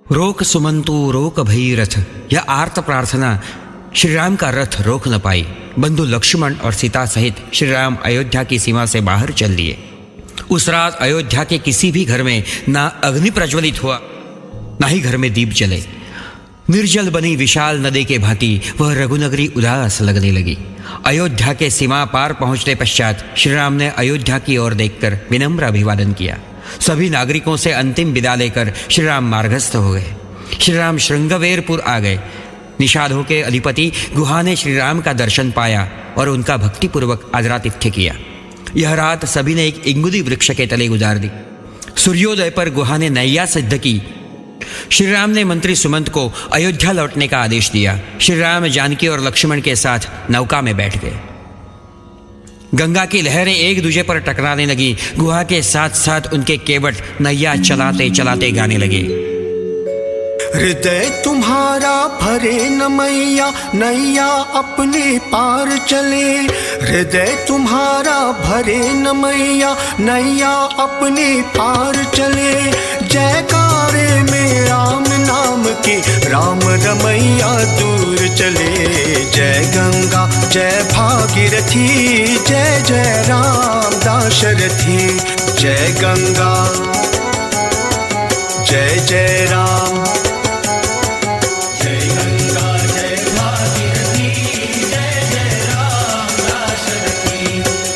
रोक सुमंतु रोक भई रथ, यह आर्त प्रार्थना श्री राम का रथ रोक न पाई। बंधु लक्ष्मण और सीता सहित श्री राम अयोध्या की सीमा से बाहर चल दिए। उस रात अयोध्या के किसी भी घर में ना अग्नि प्रज्वलित हुआ, ना ही घर में दीप जले। निर्जल बनी विशाल नदी के भांति वह रघुनगरी उदास लगने लगी। अयोध्या के सीमा पार पहुंचने पश्चात श्री राम ने अयोध्या की ओर देखकर विनम्र अभिवादन किया। सभी नागरिकों से अंतिम विदा लेकर श्री राम मार्गस्थ हो गए। श्री राम श्रृंगवेरपुर आ गए। निषादों के अधिपति गुहा ने श्री राम का दर्शन पाया और उनका भक्तिपूर्वक आदरातिथ्य किया। यह रात सभी ने एक इंगुदी वृक्ष के तले गुजार दी। सूर्योदय पर गुहा ने नैया सिद्ध की। श्री राम ने मंत्री सुमंत को अयोध्या लौटने का आदेश दिया। श्री राम जानकी और लक्ष्मण के साथ नौका में बैठ गए। गंगा की लहरें एक दूसरे पर टकराने लगी। गुहा के साथ साथ उनके केवट नैया चलाते चलाते गाने लगे। हृदय तुम्हारा भरे न मैया, नैया अपने पार चले। हृदय तुम्हारा भरे न मैया, नैया अपने पार चले। जयकारे में राम नाम के, राम रमैया दूर चले। जय गंगा जय भागीरथी, जय जय राम दाशरथी। जय गंगा जय जय राम,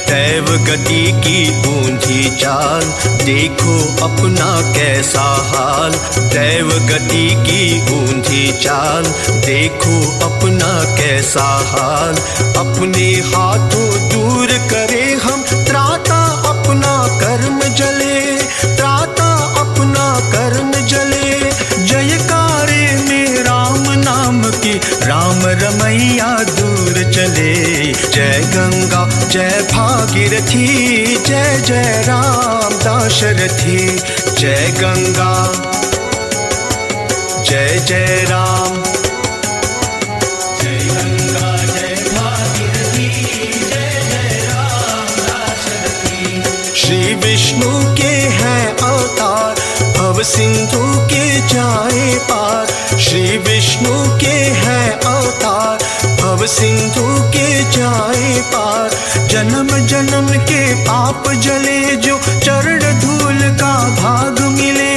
दैव गति की ऊंधी चाल, देखो अपना कैसा हाल। दैव गति की ऊंधी चाल, देखो अपना कैसा हाल। अपने हाथों दूर करे हम त्राता, अपना कर्म जले। त्राता अपना कर्म जले। जयकारे में राम नाम की, राम रमैया दूर चले। जय गंगा जय भागीरथी, जय जय राम दाशरथी। जय गंगा जय जय राम, जय गंगा जय भागीरथी, जय जय राम दाशरथी। श्री विष्णु के हैं अवतार, भव सिंधु के जाए पार। श्री विष्णु के हैं अवतार, भव सिंधु के जाए पार। जन्म जन्म के पाप जले, जो चरण धूल का भाग मिले।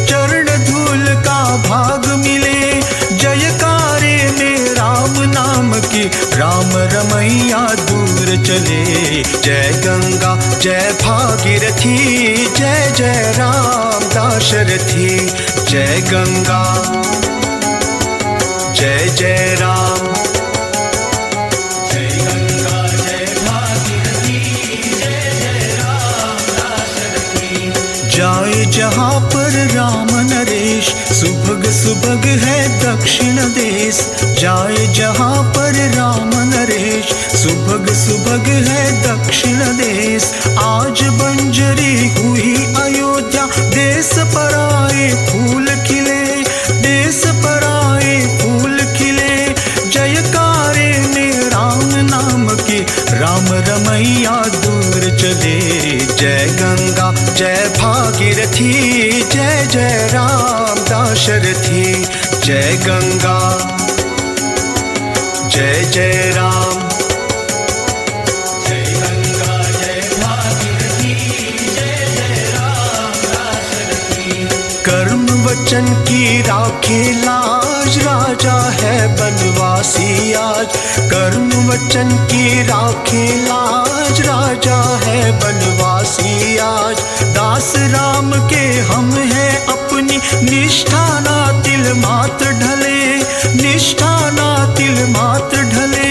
चरण धूल का भाग मिले। जयकारे में राम नाम की, राम रमैया दूर चले। जय गंगा जय भागीरथी, जय जय राम दाशरथी। जय गंगा जय जय राम, जय गंगा जय भागीरथी, जय जय राम दाशरथी। जाए जहाँ पर राम नरेश, सुभग सुभग है दक्षिण देश। जाए जहाँ पर राम नरेश, सुभग सुभग है दक्षिण देश। आज बंजरी हुई अयोध्या, देश पर आए फूल खिले। देश पर आए फूल खिले। जयकारे में राम नाम की, राम रमैया दूर चले। जय गंगा जय भागीरथी, जय जय राम दाशरथी। जय गंगा जय जय राम, जय गंगा जय भागीरथी, जय जय राम दाशरथी। कर्म वचन की राखे लाज, राजा है बनवासी आज। कर्म वचन की राखे लाज, राजा है बनवासी आज। दास राम के हम हैं अपनी, निष्ठा ना तिल मात्र ढले। निष्ठा ना तिल मात्र ढले।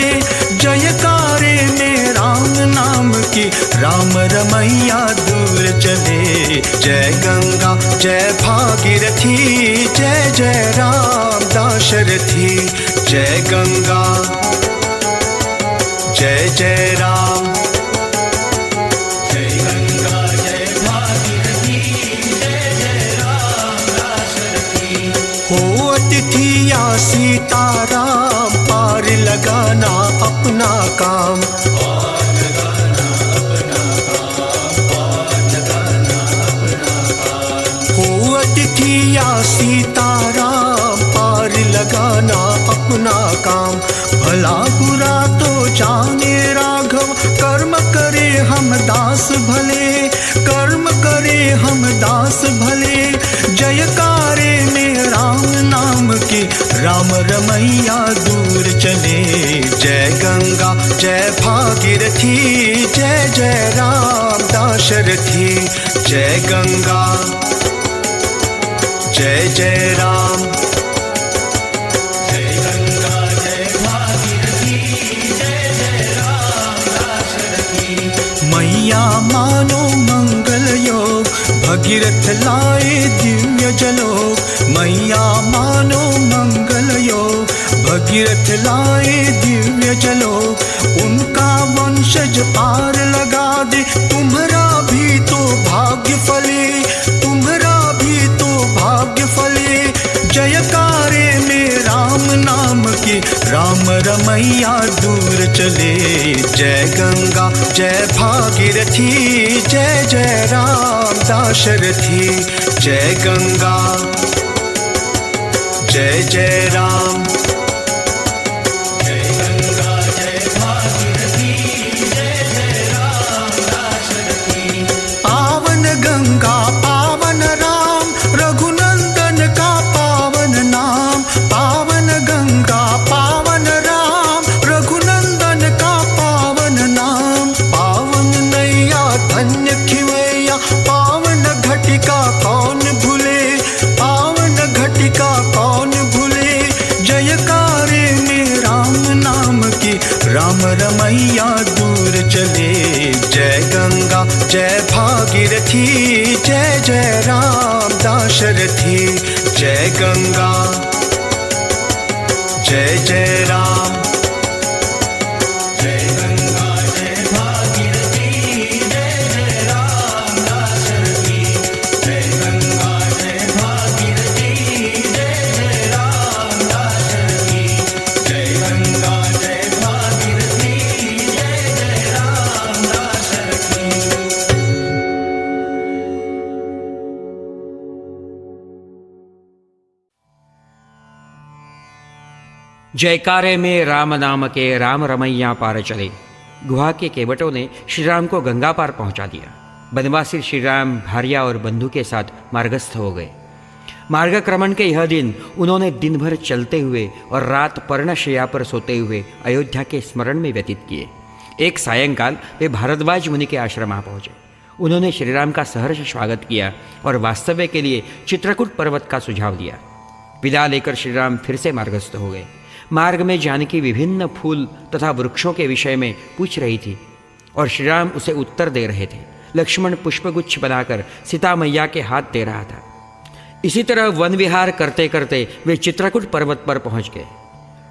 जयकारे में राम नाम की, राम रमैया दूर चले। जय गंगा जय भागीरथी, जय जय राम दाशरथी। जय गंगा जय जय राम, जय गंगा जय भागीरथी, जय जय राम दाशरथी। हो अतिथि या सीताराम, पार लगाना अपना काम। पार लगाना अपना काम, पार लगाना अपना काम। हो अतिथि या सीताराम, भला बुरा तो जाने राघव, कर्म करे हम दास भले, कर्म करे हम दास भले। जयकारे में राम नाम के, राम रमैया दूर चले। जय गंगा जय भागीरथी, जय जय राम दाशरथी। जय गंगा जय जय राम, जय गंगा जय भागीरथी, जय जय राम दाशरथी। मैया मानो मंगल योग, भगीरथ लाए दिव्य जलोक। मैया मानो मंगल योग, भगीरथ लाए दिव्य जलोक। उनका वंशज पार लगा दे, तुम्हारा भी तो भाग्य फले, तुम्हारा भी तो भाग्य फले। जयकारे में राम नाम के, राम रमैया दूर चले। जय गंगा जय भागीरथी, जय जय राम दाशरथी। जय गंगा जय जय राम, जय गंगा जय भागीरथी, जय जय राम दाशरथी। पावन गंगा पावन राम, रघुनंदन का पावन नाम। पावन गंगा पावन राम, रघुनंदन का पावन नाम। पावन नैया धन्य खिवैया, पावन घटिका कौन भूले, पावन घटिका कौन भूले। जयकारे में राम नाम की, राम रमैया दूर चले। जय गंगा जय भागीरथी, जय जय राम दाशरथी। जय गंगा जय जय राम, जय गंगा जय भागीरथी, जय जय राम दाशरथी। जय गंगा जय भागीरथी, जय जय राम दाशरथी। जय गंगा जय भागीरथी, जय जय राम दाशरथी। जयकारे में राम नाम के, राम रमैया पार चले। गुहा के केवटों ने श्री राम को गंगा पार पहुंचा दिया। बनवासी श्री राम भार्या और बंधु के साथ मार्गस्थ हो गए। मार्गक्रमण के यह दिन उन्होंने दिन भर चलते हुए और रात पर्णशैया पर सोते हुए अयोध्या के स्मरण में व्यतीत किए। एक सायंकाल वे भारद्वाज मुनि के आश्रम आ पहुंचे। उन्होंने श्रीराम का सहर्ष स्वागत किया और वास्तव्य के लिए चित्रकूट पर्वत का सुझाव दिया। विदा लेकर श्रीराम फिर से मार्गस्थ हो गए। मार्ग में जानकी विभिन्न फूल तथा वृक्षों के विषय में पूछ रही थी और श्रीराम उसे उत्तर दे रहे थे। लक्ष्मण पुष्पगुच्छ बनाकर सीता मैया के हाथ दे रहा था। इसी तरह वन विहार करते करते वे चित्रकूट पर्वत पर पहुंच गए।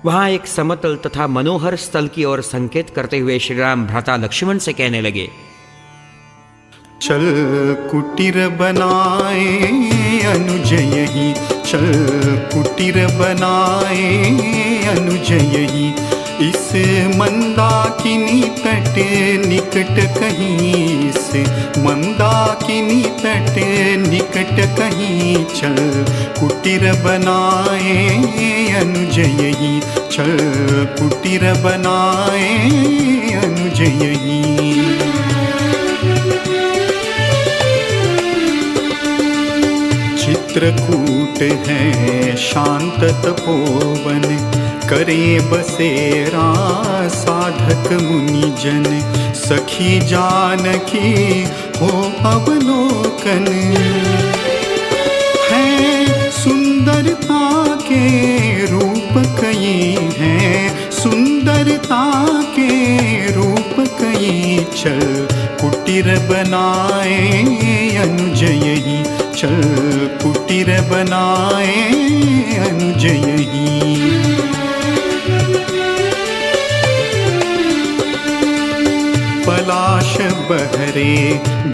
वहां एक समतल तथा मनोहर स्थल की ओर संकेत करते हुए श्रीराम भ्राता लक्ष्मण से कहने लगे, चल कुटीर बनाए अनुज यही, चल कुटीर बनाए अनुज यही। इस मंदाकिनी तट निकट कहीं, इस मंदाकिनी तट निकट कहीं। चल कुटीर बनाए अनुज यही, चल कुटीर बनाए अनुज यही। चित्रकूट है शांत तपोवन, करे बसेरा साधक मुनिजन। सखी जानकी हो अवलोकन, है सुंदरता के रूप कई हैं, सुंदरता के रूप कई। चल कुटीर बनाए अनुज यही, चल कुटीर बनाए अनुज यही। पलाश बहरे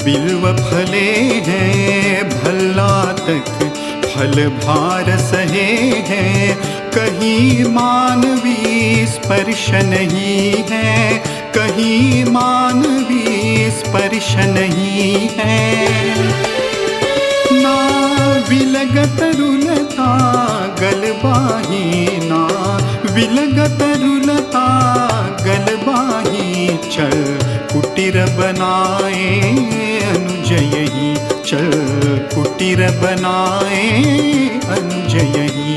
बिल्व फले हैं, भल्ला तक फल भार सहे हैं। कहीं मानवी स्पर्श नहीं है, कहीं मानवी स्पर्श नहीं है। ना विलगत रुलता गलबाही, ना विलगत रुलता का गलबाही चल, कुटीर बनाए अनुज यही चल, कुटीर बनाए अनुज यही।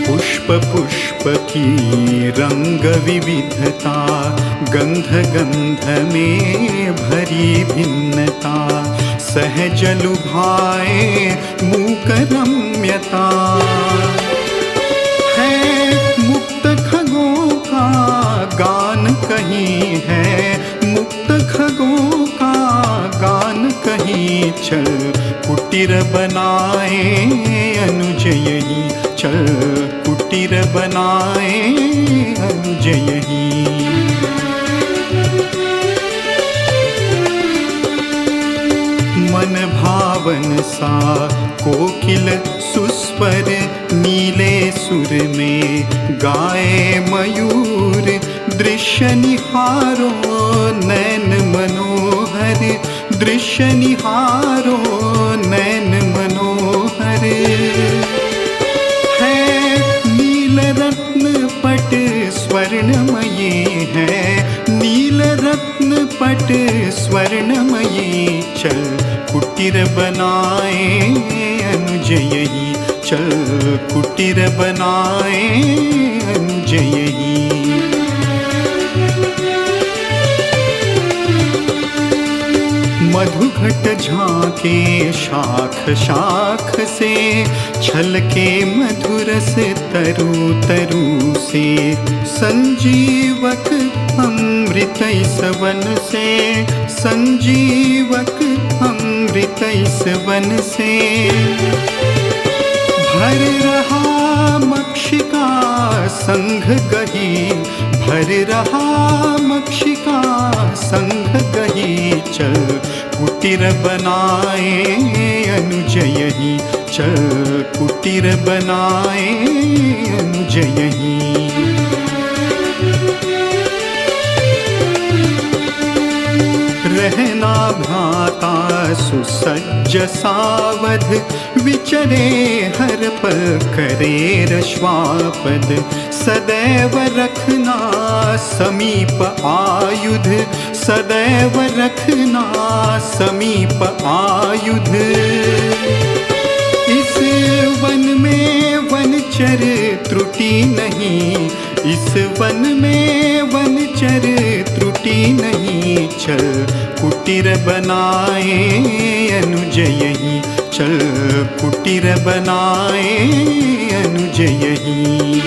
पुष्प पुष्प की रंग विविधता, गंध गंध में भरी भिन्नता, सहज लुभाए मूक रम्यता। है मुक्त खगों का गान कहीं है, मुक्त खगों का गान कहीं चल, कुटीर बनाए अनुज यही चल, कुटीर बनाए अनुज यही। मन भावन सा कोकिल सुस्वर, नीले सुर में गाए मयूर, दृश्य निहारो नैन मनोहर, दृश्य निहारो नैन मनोहर। है नील रत्न पट स्वर्णमयी है, नील रत्न पट स्वर्णमयी चल, कुटीर बनाए अनुज यही चल, कुटीर बनाए अनुज यही। मधुघट झांके शाख शाख से, छलके मधुरस तरु तरु से, संजीवक अमृत इस वन से, संजीवक अमृत इस वन से। भर रहा मक्षिका संघ गही, भर रहा मक्षिका संघ गही चल, कुटीर बनाए अनुज यही चल, कुटीर बनाए अनुज यही। रहना भ्राता सुसज्ज सावध, विचरे हर पल करे रश्वापद, सदैव रखना समीप आयुध, सदैव रखना समीप आयुध। इस वन में वनचर त्रुटि नहीं, इस वन में वनचर त्रुटि नहीं चल, कुटीर बनाए अनुज यही चल, कुटीर बनाए अनुज यही।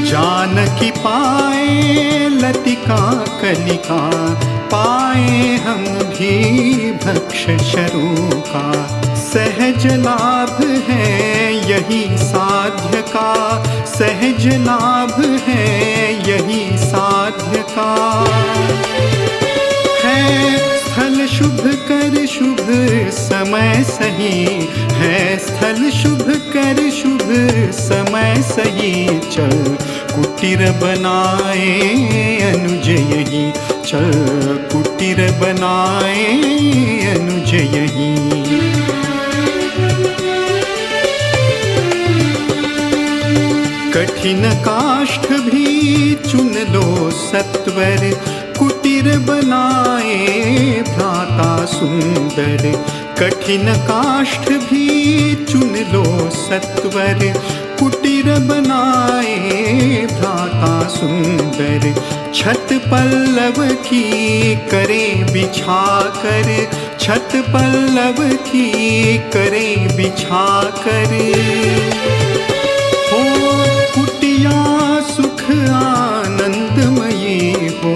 जानकी पाए लतिका कलिका, पाए हम भी भक्ष शरू का, सहज लाभ है यही साध्य का, सहज लाभ है यही साध्य का। है स्थल शुभ कर शुभ समय सही, है स्थल शुभ कर शुभ समय सही चल, कुटीर बनाए अनुज यही चल, कुटीर बनाए अनुज यही। कठिन काष्ठ भी चुन लो सत्वर, कुटीर बनाए भ्राता सुंदर। कठिन काष्ठ भी चुन लो सत्वर, कुटीर बनाए भ्राता सुंदर। छत पल्लव की करे बिछा कर, छत पल्लव की करे बिछा कर। हो कुटिया सुख आनंदमयी हो,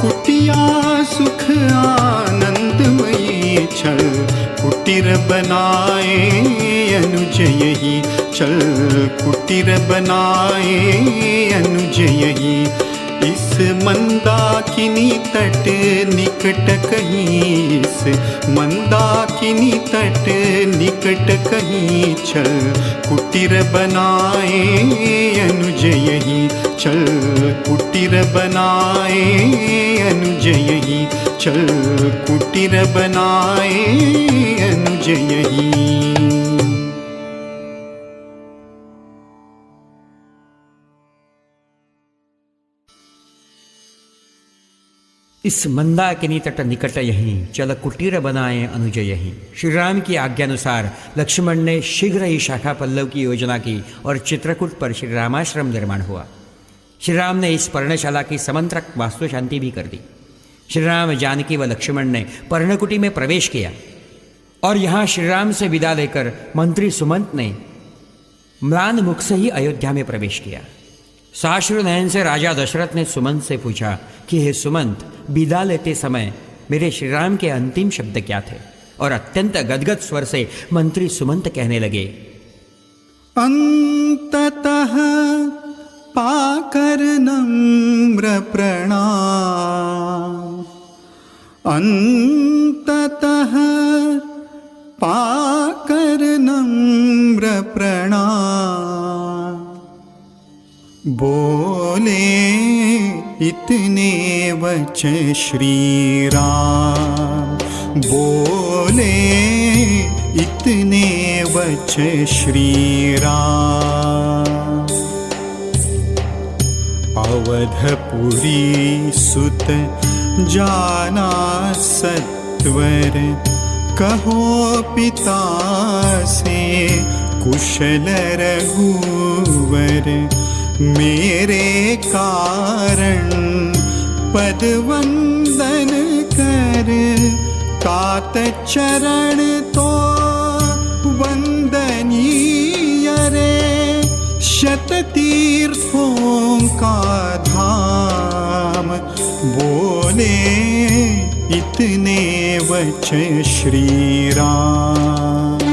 कुटिया सुख आनंदमयी चल, कुटीर बनाए अनुज यही चल, कुटीर बनाए अनुज यही। इस मंदाकिनी तट निकट कहीं, इस मंदाकिनी तट निकट कहीं चल, कुटीर बनाए अनुज यही चल कुटीर बनाए अनुज यही, चल कुटीर बनाए अनुज यही। इस मंदाकिनी तट निकट यहीं चल कुटीर बनाए अनुज यहीं। श्री राम की आज्ञानुसार लक्ष्मण ने शीघ्र ही शाखा पल्लव की योजना की और चित्रकूट पर श्री रामाश्रम निर्माण हुआ। श्री राम ने इस पर्णशाला की समंत्रक वास्तु शांति भी कर दी। श्री राम, जानकी व लक्ष्मण ने पर्णकुटी में प्रवेश किया और यहाँ श्री राम से विदा लेकर मंत्री सुमंत ने म्लान मुख से ही अयोध्या में प्रवेश किया। साश्रु नयन से राजा दशरथ ने सुमंत से पूछा कि हे सुमंत, विदा लेते समय मेरे श्री राम के अंतिम शब्द क्या थे? और अत्यंत गदगद स्वर से मंत्री सुमंत कहने लगे, अंततः पाकर नम्र प्रणाम, अंततः पाकर नम्र प्रणाम। बोले इतने वच श्री राम, बोले इतने वच श्री राम। अवधपुरी सुत जाना सत्वर, कहो पिता से कुशल रघुवर। मेरे कारण पद वंदन कर, तात चरण तो वंदनीय रे। शत तीर्थों का धाम, बोले इतने वच श्री राम।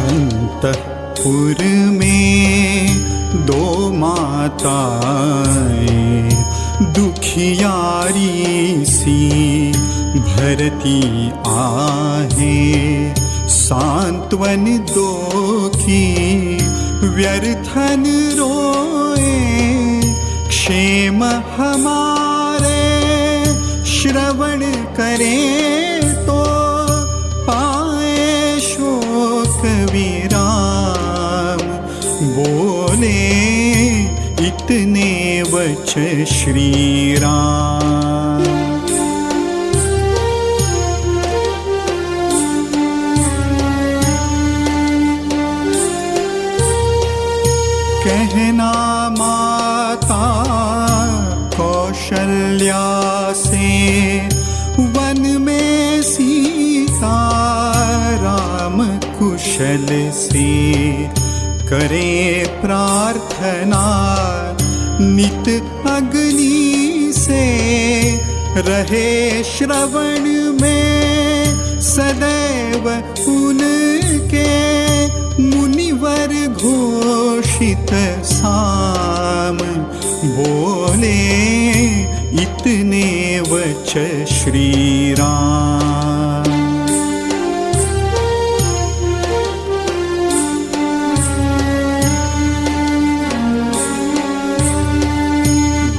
अंतःपुर में दो माताएं दुखियारी सी भरती आहे। सांत्वन दो की व्यर्थन रोए, क्षेम हमारे श्रवण करें तो पाए शोक विराम। बोले इतने वच श्री राम। कहना माता कौशल्या से, वन में सीता राम कुशल से। करे प्रार्थना नित अग्नि से, रहे श्रवण में सदैव उनके। मुनिवर घोषित साम, बोले इतने वच श्री राम।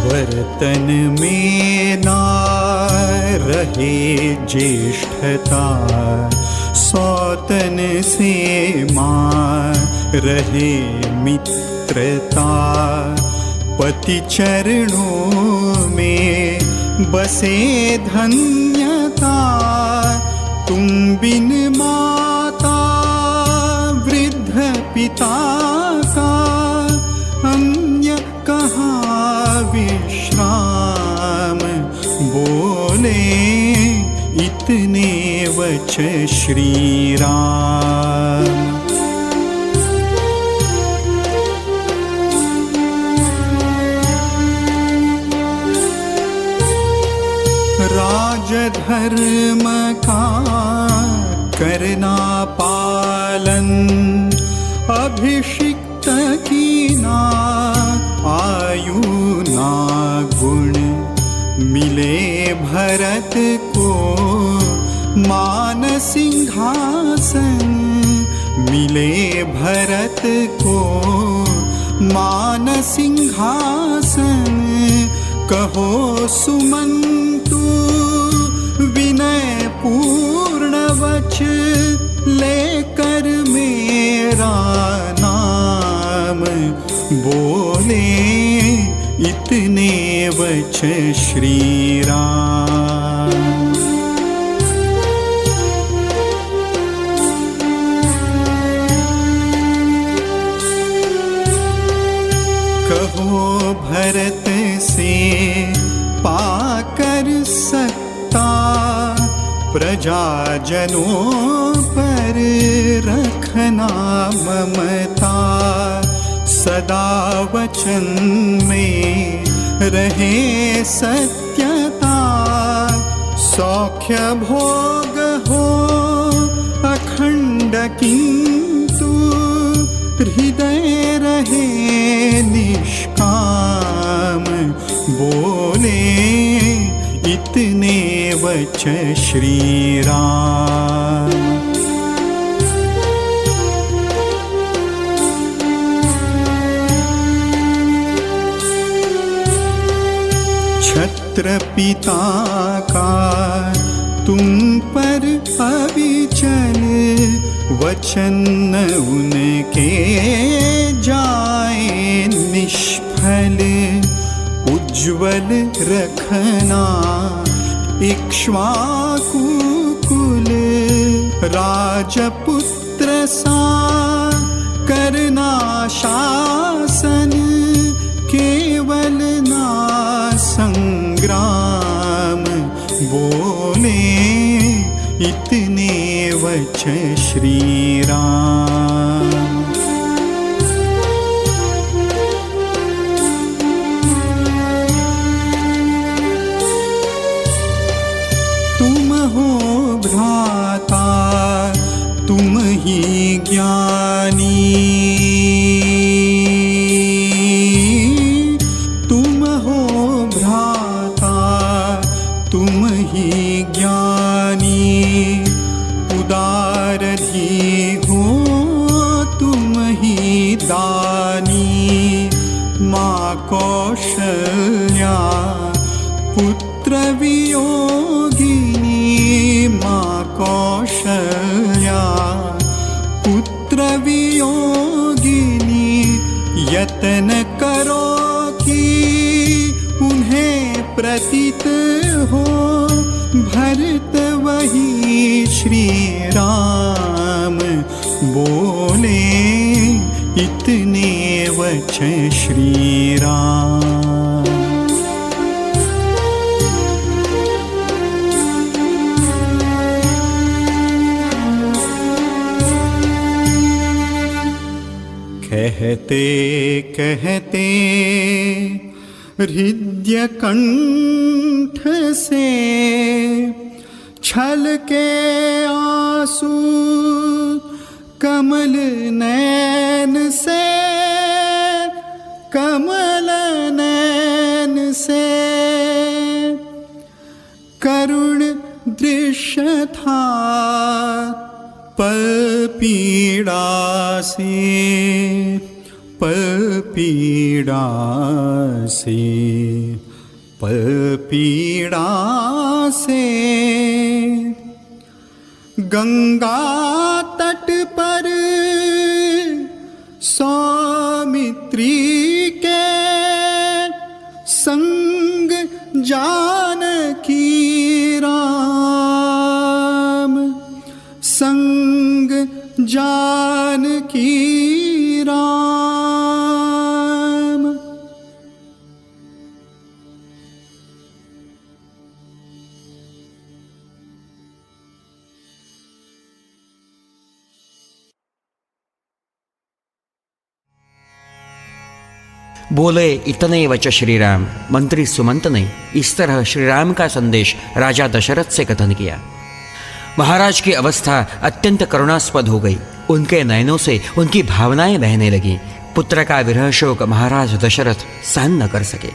वर्तन में ना रहे ज्येष्ठता, सौतन से मां रहे मित्रता। पति चरणों में बसे धन्यता, तुम बिन माता वृद्ध पिता का। अन्य कहाँ विश्राम, बोले इतने वच श्री राम। राजधर्म का करना पालन, अभिषिक्त की ना आयु ना गुण। मिले भरत को मान सिंहासन मिले भरत को, मान सिंहासन कहो सुमंतु, विनय पूर्ण वच लेकर मेरा नाम बोले, इतने वच श्री राम। कहो भरत से पाकर सत्ता, प्रजाजनों पर रखना ममता, सदा वचन में रहे सत्यता, सौख्य भोग हो अखंड किंतु, हृदय रहे निष्काम बोले, इतने वच श्री राम। छत्र पिता का तुम पर अविचल, वचन उनके जाए निष्फल, उज्ज्वल रखना इक्ष्वाकु कुल, राजपुत्र सा करना शासन, केवल ना संग्राम बोले, इतने वच श्री राम। तुम हो भ्राता तुम ही ज्ञानी, तुम हो भ्राता तुम ही ज्ञानी, उदारधी हो तुम ही दानी, माँ कौशल्या पुत्र वियोगिनी, माँ कौशल्या पुत्र वियोगिनी, यतन करो कि उन्हें प्रतीत हो, भरत वही श्री राम बोले, इतने वच श्री राम। कहते कहते हृदय कंठ से छलके आंसू, कमल नैन से, कमल नैन से, करुण दृश्य था पल पीड़ा से, पल पीड़ा से, पल पीड़ा से, गंगा तट पर सौमित्री के संग जानकी राम, संग जानकी राम। बोले इतने वच श्री राम। मंत्री सुमंत ने इस तरह श्री राम का संदेश राजा दशरथ से कथन किया। महाराज की अवस्था अत्यंत करुणास्पद हो गई। उनके नयनों से उनकी भावनाएं बहने लगी। पुत्र का विरह शोक महाराज दशरथ सहन न कर सके।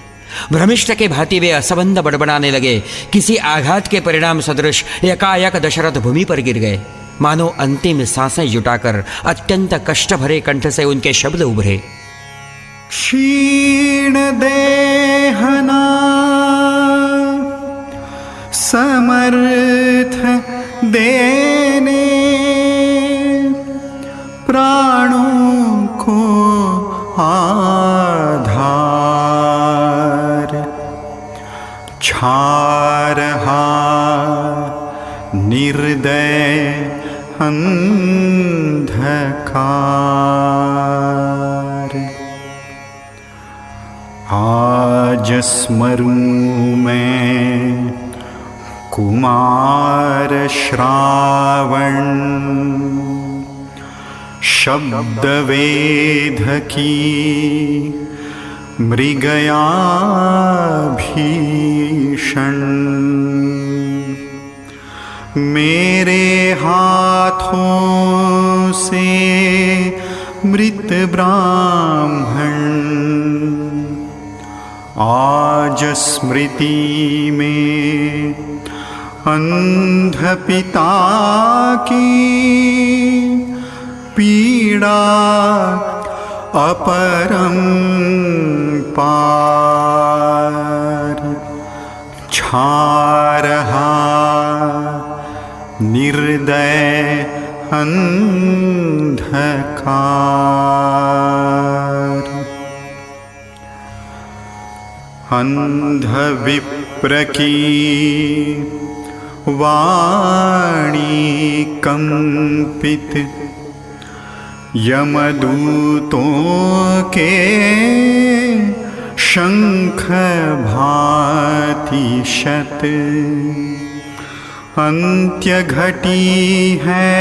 भ्रमिष्ठ के भांति वे असंबंध बड़बड़ाने लगे। किसी आघात के परिणाम सदृश एकाएक दशरथ भूमि पर गिर गए। मानो अंतिम सांसें जुटाकर अत्यंत कष्ट भरे कंठ से उनके शब्द उभरे। क्षीण देहना समर्थ देने प्राणों को आधार, छा रहा निर्दय अंधकार। आज स्मरूं मैं कुमार श्रावण, शब्द वेद की मृगया भीषण। मेरे हाथों से मृत ब्राह्मण, आज स्मृति में अंध पिता की पीड़ा अपरंपार। छा रहा निर्दय अंधकार। अंध विप्र की वाणी कंपित, यमदूतों के शंख भांति शत। अंत्य घटी है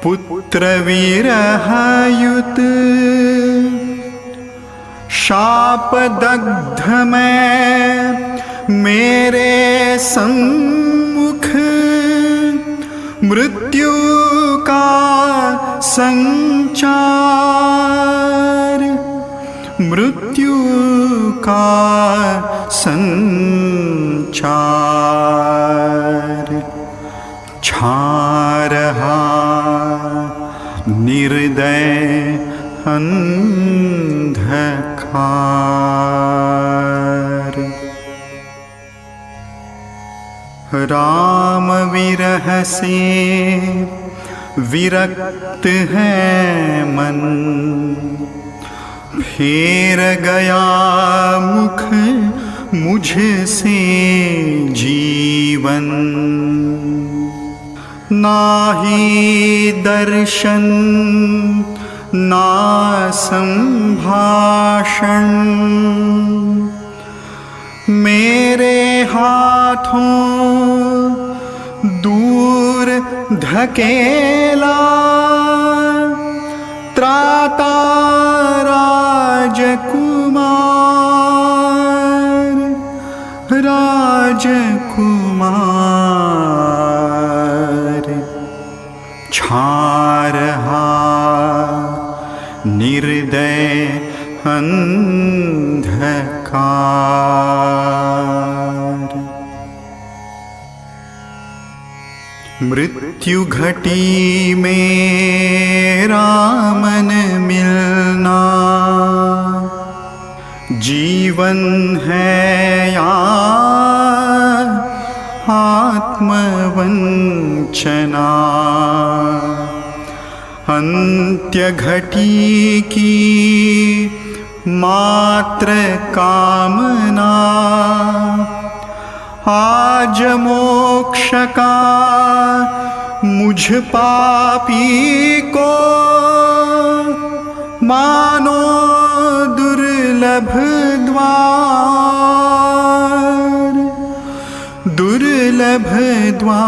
पुत्र विरह युत, शाप दग्ध में मेरे सम्मुख। मृत्यु का संचार, मृत्यु का संचार। छा रहा निर्दय अंधकार। राम विरह से विरक्त है मन, फेर गया मुख मुझसे जीवन। नाही दर्शन ना संभाषण, मेरे हाथों दूर धकेला। त्राता राजकुमार, राजकुमार। छा रहा निर्दय अंधकार। मृत्यु घटी में रामन मिलना, जीवन है या आत्मवंचना। अंत्य घटी की मात्र कामना, आज मोक्ष का मुझ पापी को। मानो दुर्लभ द्वार, दुर्लभ द्वार।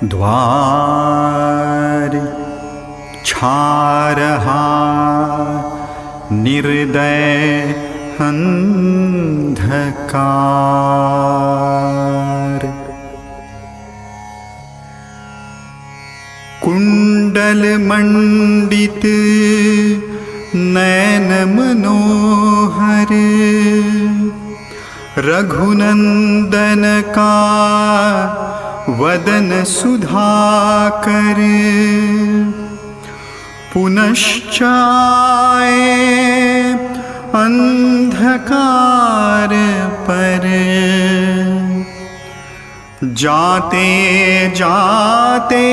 द्वार छा रहा निर्दय अंधकार। कुंडल मंडित नैन मनोहर रघुनंदन का वदन सुधाकर पुनश्च आए अंधकार पर जाते जाते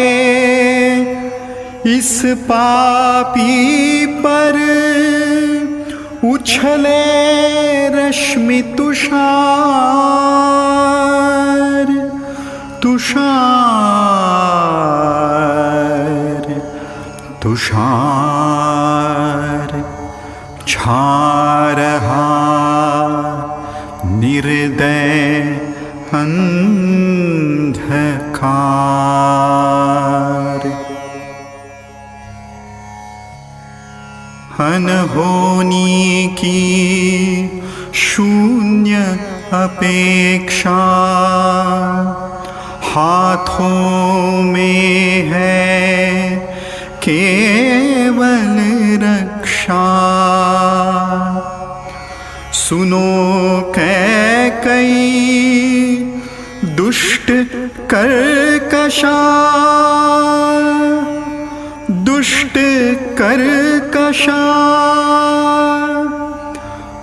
इस पापी पर उछले रश्मि तुषार तुषार तुषार छा रहा निर्दय अंधकार। अनहोनी की शून्य अपेक्षा हाथों में है केवल रक्षा। सुनो कैकई दुष्ट कर्कशा दुष्ट कर्कशा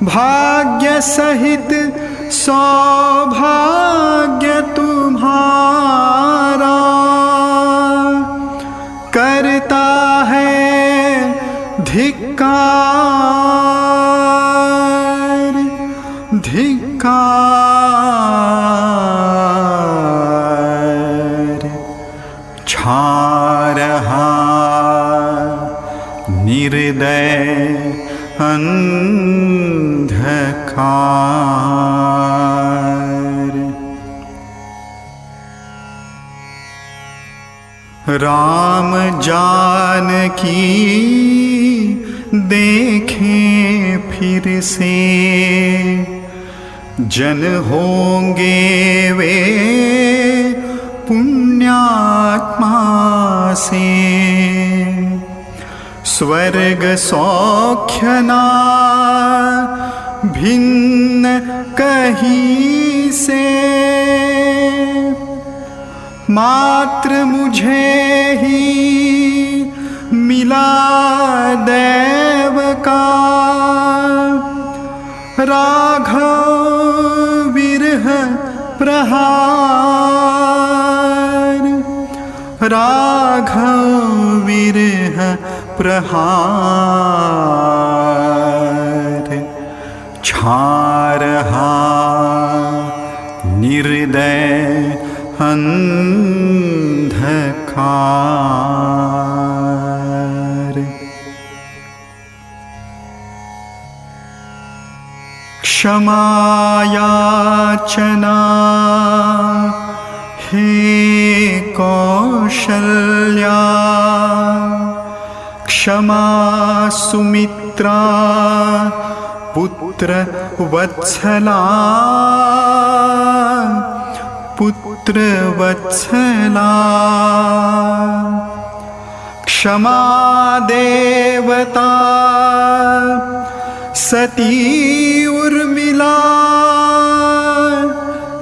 भाग्य सहित सौभाग्य तुम्हारा करता है धिक्कार धिक्कार। छा रहा निर्दय अंधकार। राम जानकी देखें फिर से जन होंगे वे पुण्यात्मा से। स्वर्ग सौख्यना भिन्न कहीं से मात्र मुझे ही मिला देव का राघव विरह प्रहार राघव विरह प्रहार। छा रहा निर्दय अंधकार। क्षमा याचना हे कौशल्या क्षमा सुमित्रा पुत्र वत्सला पुत्र वत्सला। क्षमा देवता सती उर्मिला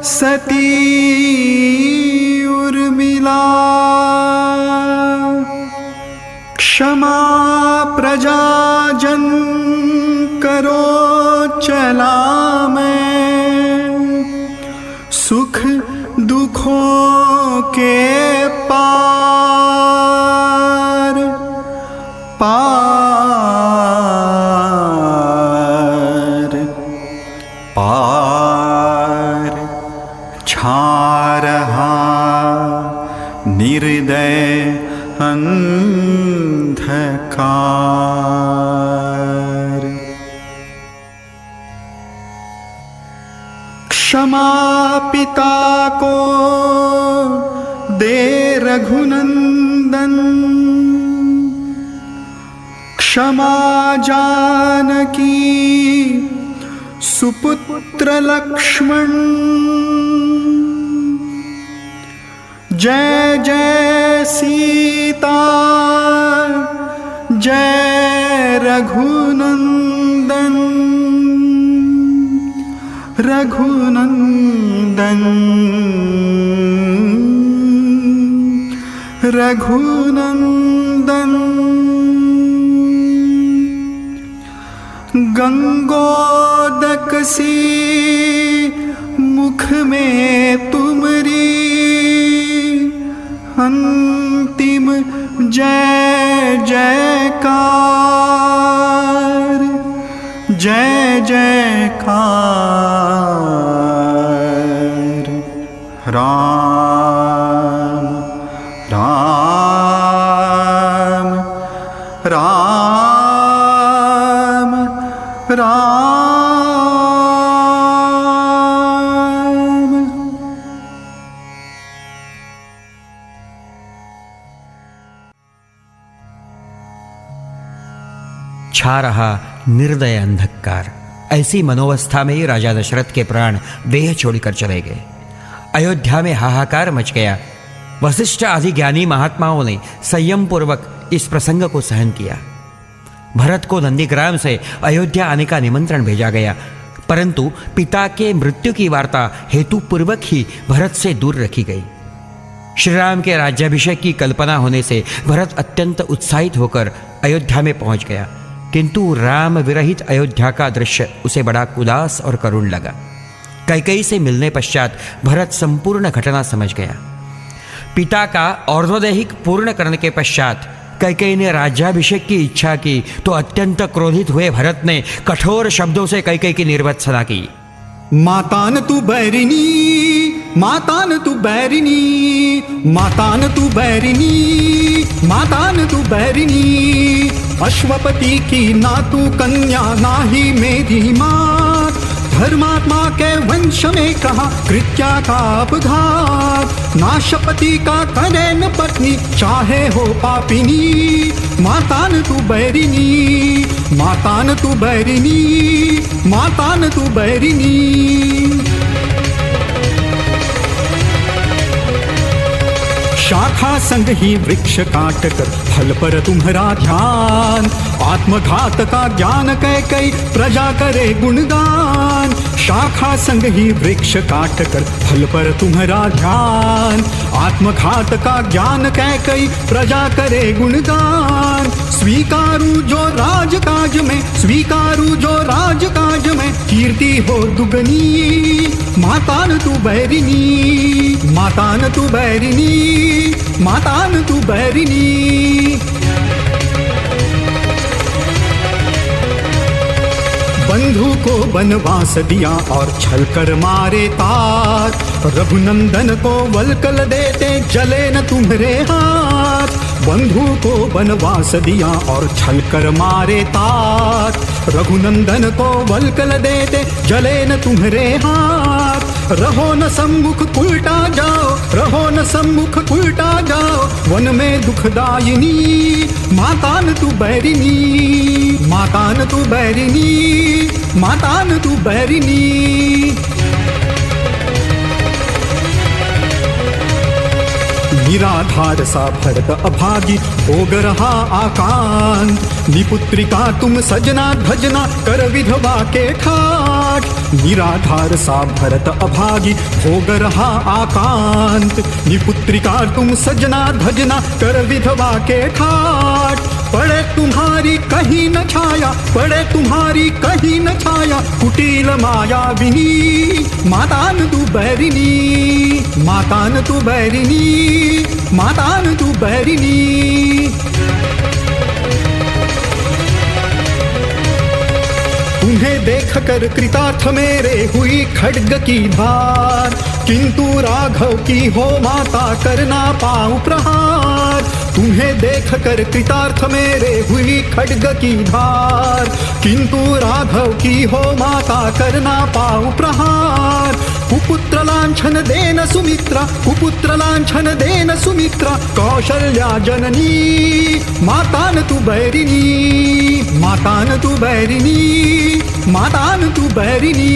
सती उर्मिला। क्षमा प्रजाजन करो चला मैं सुख दुखों के पार पार पार। छा रहा निर्दय अंधकार। क्षमा पिता को दे रघुनंदन क्षमा जानकी सुपुत्र लक्ष्मण। जय जय सीता जय रघुनंदन रघुनंदन रघुनंदन। गंगोदक सी मुख में तुमरी अंतिम जय जयकार जय जयकार। राम राम राम राम। छा रहा निर्दय अंधकार। ऐसी मनोवस्था में ही राजा दशरथ के प्राण देह छोड़कर चले गए। अयोध्या में हाहाकार मच गया। वशिष्ठ आदि ज्ञानी महात्माओं ने संयम पूर्वक इस प्रसंग को सहन किया। भरत को नंदीग्राम से अयोध्या आने का निमंत्रण भेजा गया, परंतु पिता के मृत्यु की वार्ता हेतु पूर्वक ही भरत से दूर रखी गई। श्री राम के राज्याभिषेक की कल्पना होने से भरत अत्यंत उत्साहित होकर अयोध्या में पहुंच गया, किंतु राम विरहित अयोध्या का दृश्य उसे बड़ा उदास और करुण लगा। कैकेयी से मिलने पश्चात भरत संपूर्ण घटना समझ गया। पिता का और्ध्वदेहिक पूर्ण करने के पश्चात कैकेयी ने राज्याभिषेक की इच्छा की तो अत्यंत क्रोधित हुए भरत ने कठोर शब्दों से कैकेयी की निर्वत्सना की। मातान तू बैरिनी, मातान तू बैरिनी, मातान तू बैरिनी, मातान तू बैरिनी। अश्वपति की ना तू कन्या ना ही मेरी मात। धर्मात्मा के वंश में कहा कृत्या का अपघात। नाशपति का करे न पत्नी चाहे हो पापिनी। मातान तू बैरिनी, मातान तू बैरिनी, मातान तू बैरिनी। शाखा संग ही वृक्ष काट कर फल पर तुम्हारा ध्यान। आत्मघात का ज्ञान कैकेयी प्रजा करे गुणगान। शाखा संग ही वृक्ष काट कर फल पर तुम्हारा ध्यान। आत्मघात का ज्ञान कैकेयी प्रजा करे गुणगान। स्वीकारू जो राजकाज में, स्वीकारू जो राजकाज में कीर्ति हो दुगनी। मातान तू बैरिनी, मातान तू बैरिनी, मातान तू बैरिनी। बंधु को वनवास दिया और छल कर मारे तार। रघुनंदन को वल्कल देते जले न तुम्हारे हाथ। बंधु को वनवास दिया और छल कर मारे तार। रघुनंदन को वल्कल देते जले न तुम्हारे हाथ। रहो न सम्मुख उल्टा जाओ, रहो न सम्मुख उल्टा जाओ वन में दुखदायिनी। मातान तू बैरिनी, मातान तू बैरिनी, मातान तू बैरिनी। निराधार सा भरत अभागी भोग रहा आकांत। निपुत्रिका तुम सजना धजना कर विधवा के ठाठ। निराधार सा भरत अभागी भोग रहा आकांत। निपुत्रिका तुम सजना धजना कर विधवा के ठाठ। पड़े तुम्हारी कहीं न छाया, पड़े तुम्हारी कहीं न छाया कुटिल मायाविनी। मातान तू बैरिनी, मातान तू बैरिनी, मातान तू बैरिनी। तुम्हें देख कर कृतार्थ मेरे हुई खड्ग की धार। किंतु राघव की हो माता करना पाऊं प्रहार। तुम्हें देख कर कृतार्थ मेरे हुई खड्ग की धार। किंतु राघव की हो माता करना पाऊं प्रहार। कुपुत्र लांछन देन सुमित्रा, कुपुत्र लांछन देन सुमित्रा कौशल्या जननी। मातान तू बैरिनी, मातान तू बैरिनी, मातान तू बैरिनी।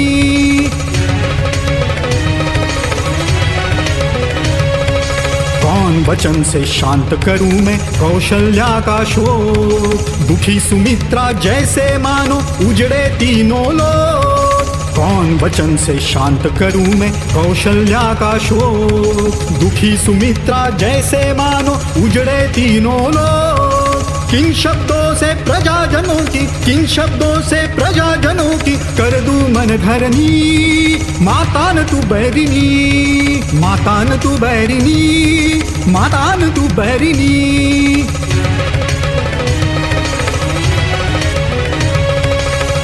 कौन कौन वचन से शांत करूं मैं कौशल्या का शोक, दुखी सुमित्रा जैसे मानो उजड़े तीनों लोक। कौन वचन से शांत करूं मैं कौशल्या का शोक, दुखी सुमित्रा जैसे मानो उजड़े तीनों लोक। किन शब्दों से प्रजाजनों की, किन शब्दों से प्रजाजनों की कर दूं मन घरनी। माता न तू बैरिनी, माता न तू बैरिनी, माता न तू बैरिनी।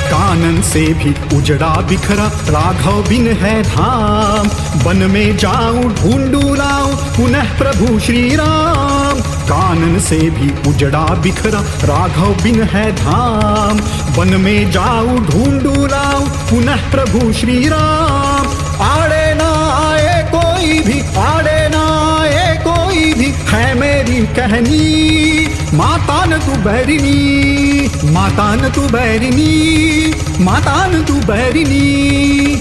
कानन से भी उजड़ा बिखरा राघव बिन है धाम, वन में जाऊं ढूंढूं लाऊं पुनः प्रभु श्री राम। कानन से भी उजड़ा बिखरा राघव बिन है धाम, वन में जाऊं ढूंढूं लाऊं पुनः प्रभु श्री राम। आड़े ना आए कोई भी, आड़े ना आए कोई भी है मेरी कहनी। माता न तू बैरिनी, माता न तू बैरिनी, माता न तू बैरिनी।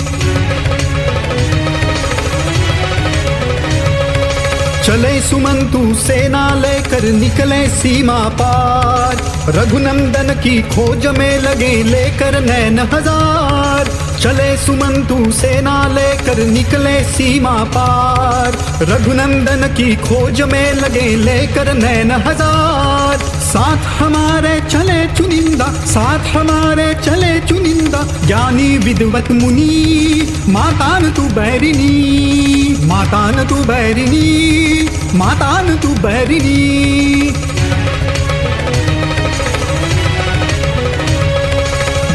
चले सुमंतु सेना लेकर निकले सीमा पार, रघुनंदन की खोज में लगे लेकर नैन हजार। चले सुमंतु सेना लेकर निकले सीमा पार, रघुनंदन की खोज में लगे लेकर नैन हजार। साथ हमारे चले चुनिंदा, साथ हमारे चले चुनिंदा ज्ञानी विद्वत मुनि। माता न तू बैरिनी, माता न तू बैरिनी, माता न तू बैरिनी।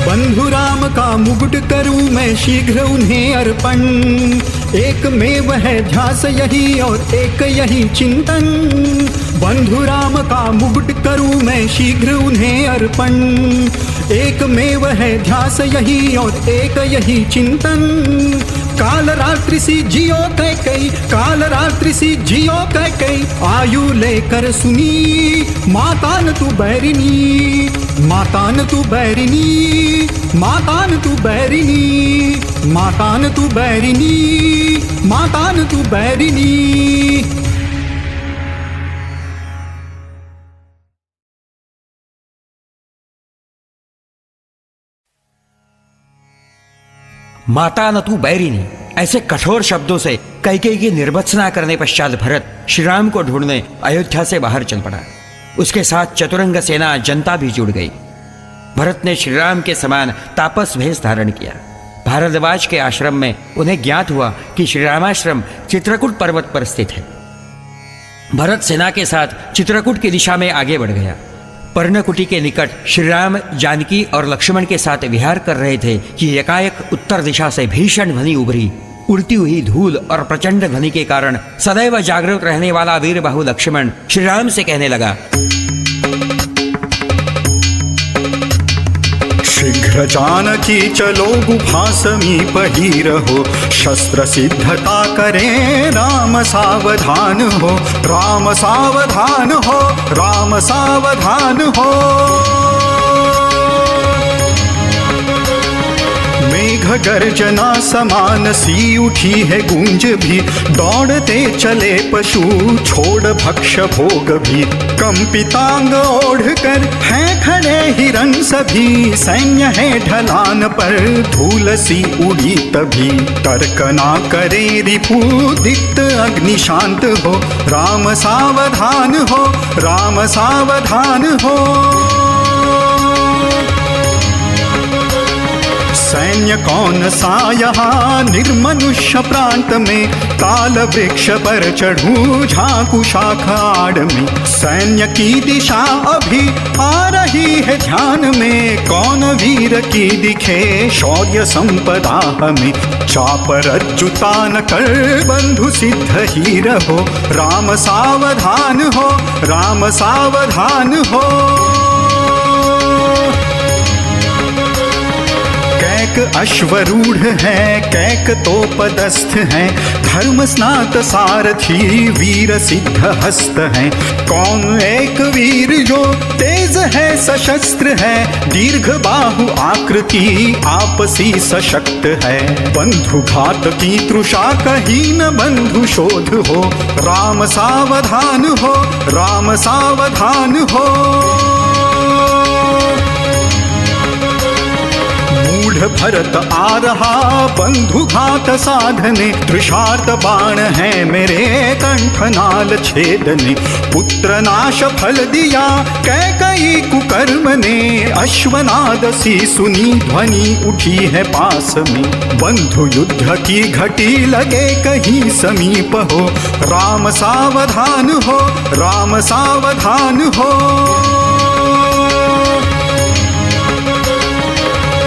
बंधु राम का मुकुट करूं मैं शीघ्र उन्हें अर्पण, एक में वह ध्यास यही और एक यही चिंतन। बंधु राम का मुकुट करूं मैं शीघ्र उन्हें अर्पण, एक में वह ध्यास यही और एक यही चिंतन। काल रात्रि सी जियो कैकई, काल रात्रि सी जियो कैकई आयु लेकर सुनी। माता न तू बैरिनी, माता न तू बैरिनी, माता न तू बैरिनी, माता न तू बैरिनी, माता न तू बैरिनी। माता न तू बैरिनी, ऐसे कठोर शब्दों से कैकेयी की निर्भत्सना करने पश्चात भरत श्री राम को ढूंढने अयोध्या से बाहर चल पड़ा। उसके साथ चतुरंग सेना जनता भी जुड़ गई। भरत ने श्री राम के समान तापस भेष धारण किया। भारद्वाज के आश्रम में उन्हें ज्ञात हुआ कि श्री रामाश्रम चित्रकूट पर्वत पर स्थित है। भरत सेना के साथ चित्रकूट की दिशा में आगे बढ़ गया। पर्णकुटी के निकट श्री राम, जानकी और लक्ष्मण के साथ विहार कर रहे थे कि एकाएक उत्तर दिशा से भीषण ध्वनि उभरी। उड़ती हुई धूल और प्रचंड ध्वनि के कारण सदैव जागृत रहने वाला वीरबाहु लक्ष्मण श्री राम से कहने लगा, शीघ्र जानकी चलो गुफा समीप ही रहो, शस्त्र सिद्धता करें राम सावधान हो, राम सावधान हो, राम सावधान हो। मेघ गर्जना समान सी उठी है गूंज भी, दौड़ते चले पशु छोड़ भक्ष भोग भी। कंपितांग ओढ़ कर हैं खड़े हिरण सभी, सैन्य है ढलान पर धूल सी उड़ी तभी। तर्क ना करे रिपु दिक्त अग्नि शांत हो, राम सावधान हो, राम सावधान हो। सैन्य कौन सा यहाँ निर्मनुष्य प्रांत में, ताल वृक्ष पर चढ़ूं झांकू शाखा आड़ में। सैन्य की दिशा अभी आ रही है ध्यान में, कौन वीर की दिखे शौर्य संपदा हमें। चाप रज्जुतान कर बंधु सिद्ध ही रहो, राम सावधान हो, राम सावधान हो। कैक अश्वरूढ़ है, कैक तो पदस्थ है, धर्म स्नात सारथी वीर सिद्ध हस्त है। कौन एक वीर जो तेज है सशस्त्र है, दीर्घ बाहु आकृति आपसी सशक्त है। बंधु घात की तृषा कहीं न बंधु शोध हो, राम सावधान हो, राम सावधान हो। मूढ़ भरत आ रहा बंधु घात साधने, तृषार्त बाण है मेरे कंठनाल छेदने। पुत्र नाश फल दिया कैकई कुकर्म ने, अश्वनाद सी सुनी ध्वनि उठी है पास में। बंधु युद्ध की घटी लगे कहीं समीप हो, राम सावधान हो, राम सावधान हो।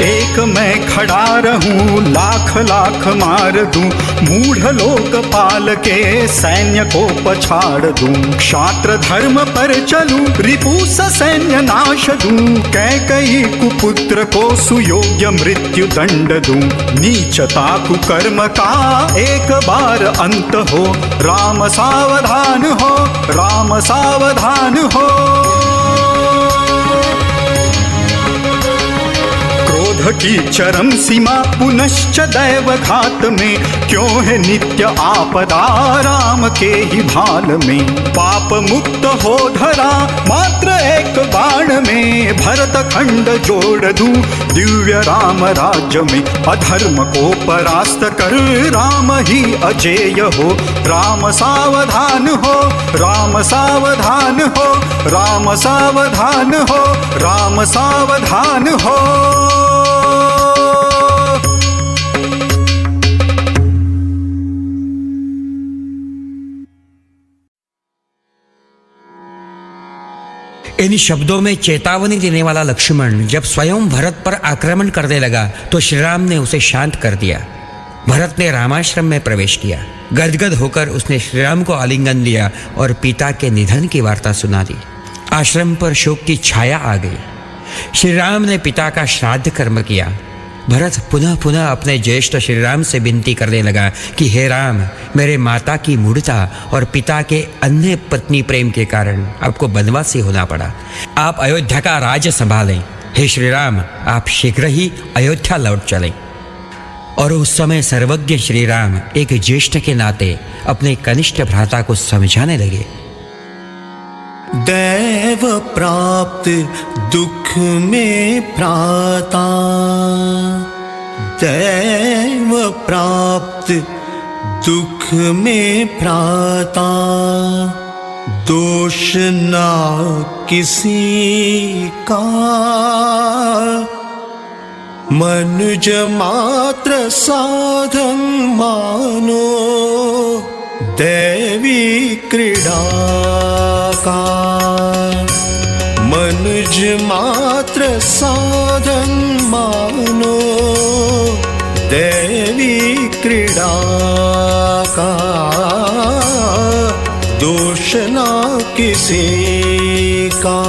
एक मैं खड़ा रहूं लाख लाख मार दूं, मूढ़ लोकपाल के सैन्य को पछाड़ दूं। क्षात्र धर्म पर चलूं रिपु सैन्य नाश दूं, कैकई कुपुत्र को सुयोग्य मृत्यु दंड दूं। नीचता कुकर्म का एक बार अंत हो, राम सावधान हो, राम सावधान हो। की चरम सीमा पुनश्च दैव घात में, क्यों है नित्य आपदा राम के ही भाल में। पाप मुक्त हो धरा मात्र एक बाण में, भरत खंड जोड़ दूं दिव्य राम राज्य में। अधर्म को परास्त कर राम ही अजेय हो, राम सावधान हो, राम सावधान हो, राम सावधान हो, राम सावधान हो। इन शब्दों में चेतावनी देने वाला लक्ष्मण जब स्वयं भरत पर आक्रमण करने लगा तो श्री राम ने उसे शांत कर दिया। भरत ने रामाश्रम में प्रवेश किया। गदगद होकर उसने श्री राम को आलिंगन लिया और पिता के निधन की वार्ता सुना दी। आश्रम पर शोक की छाया आ गई। श्री राम ने पिता का श्राद्ध कर्म किया। भरत पुनः पुनः अपने ज्येष्ठ श्री राम से विनती करने लगा कि हे राम, मेरे माता की मूढ़ता और पिता के अन्य पत्नी प्रेम के कारण आपको वनवासी होना पड़ा। आप अयोध्या का राज्य संभालें। हे श्री राम, आप शीघ्र ही अयोध्या लौट चलें। और उस समय सर्वज्ञ श्री राम एक ज्येष्ठ के नाते अपने कनिष्ठ भ्राता को समझाने लगे। दैव प्राप्त दुख में भ्राता, दैव प्राप्त दुख में भ्राता, दोष ना किसी का, मनुज मात्र साधन मानो, दैवी क्रीड़ा का। मनुज मात्र साधन मानो, दैवी क्रीड़ा का, दोष ना किसी का।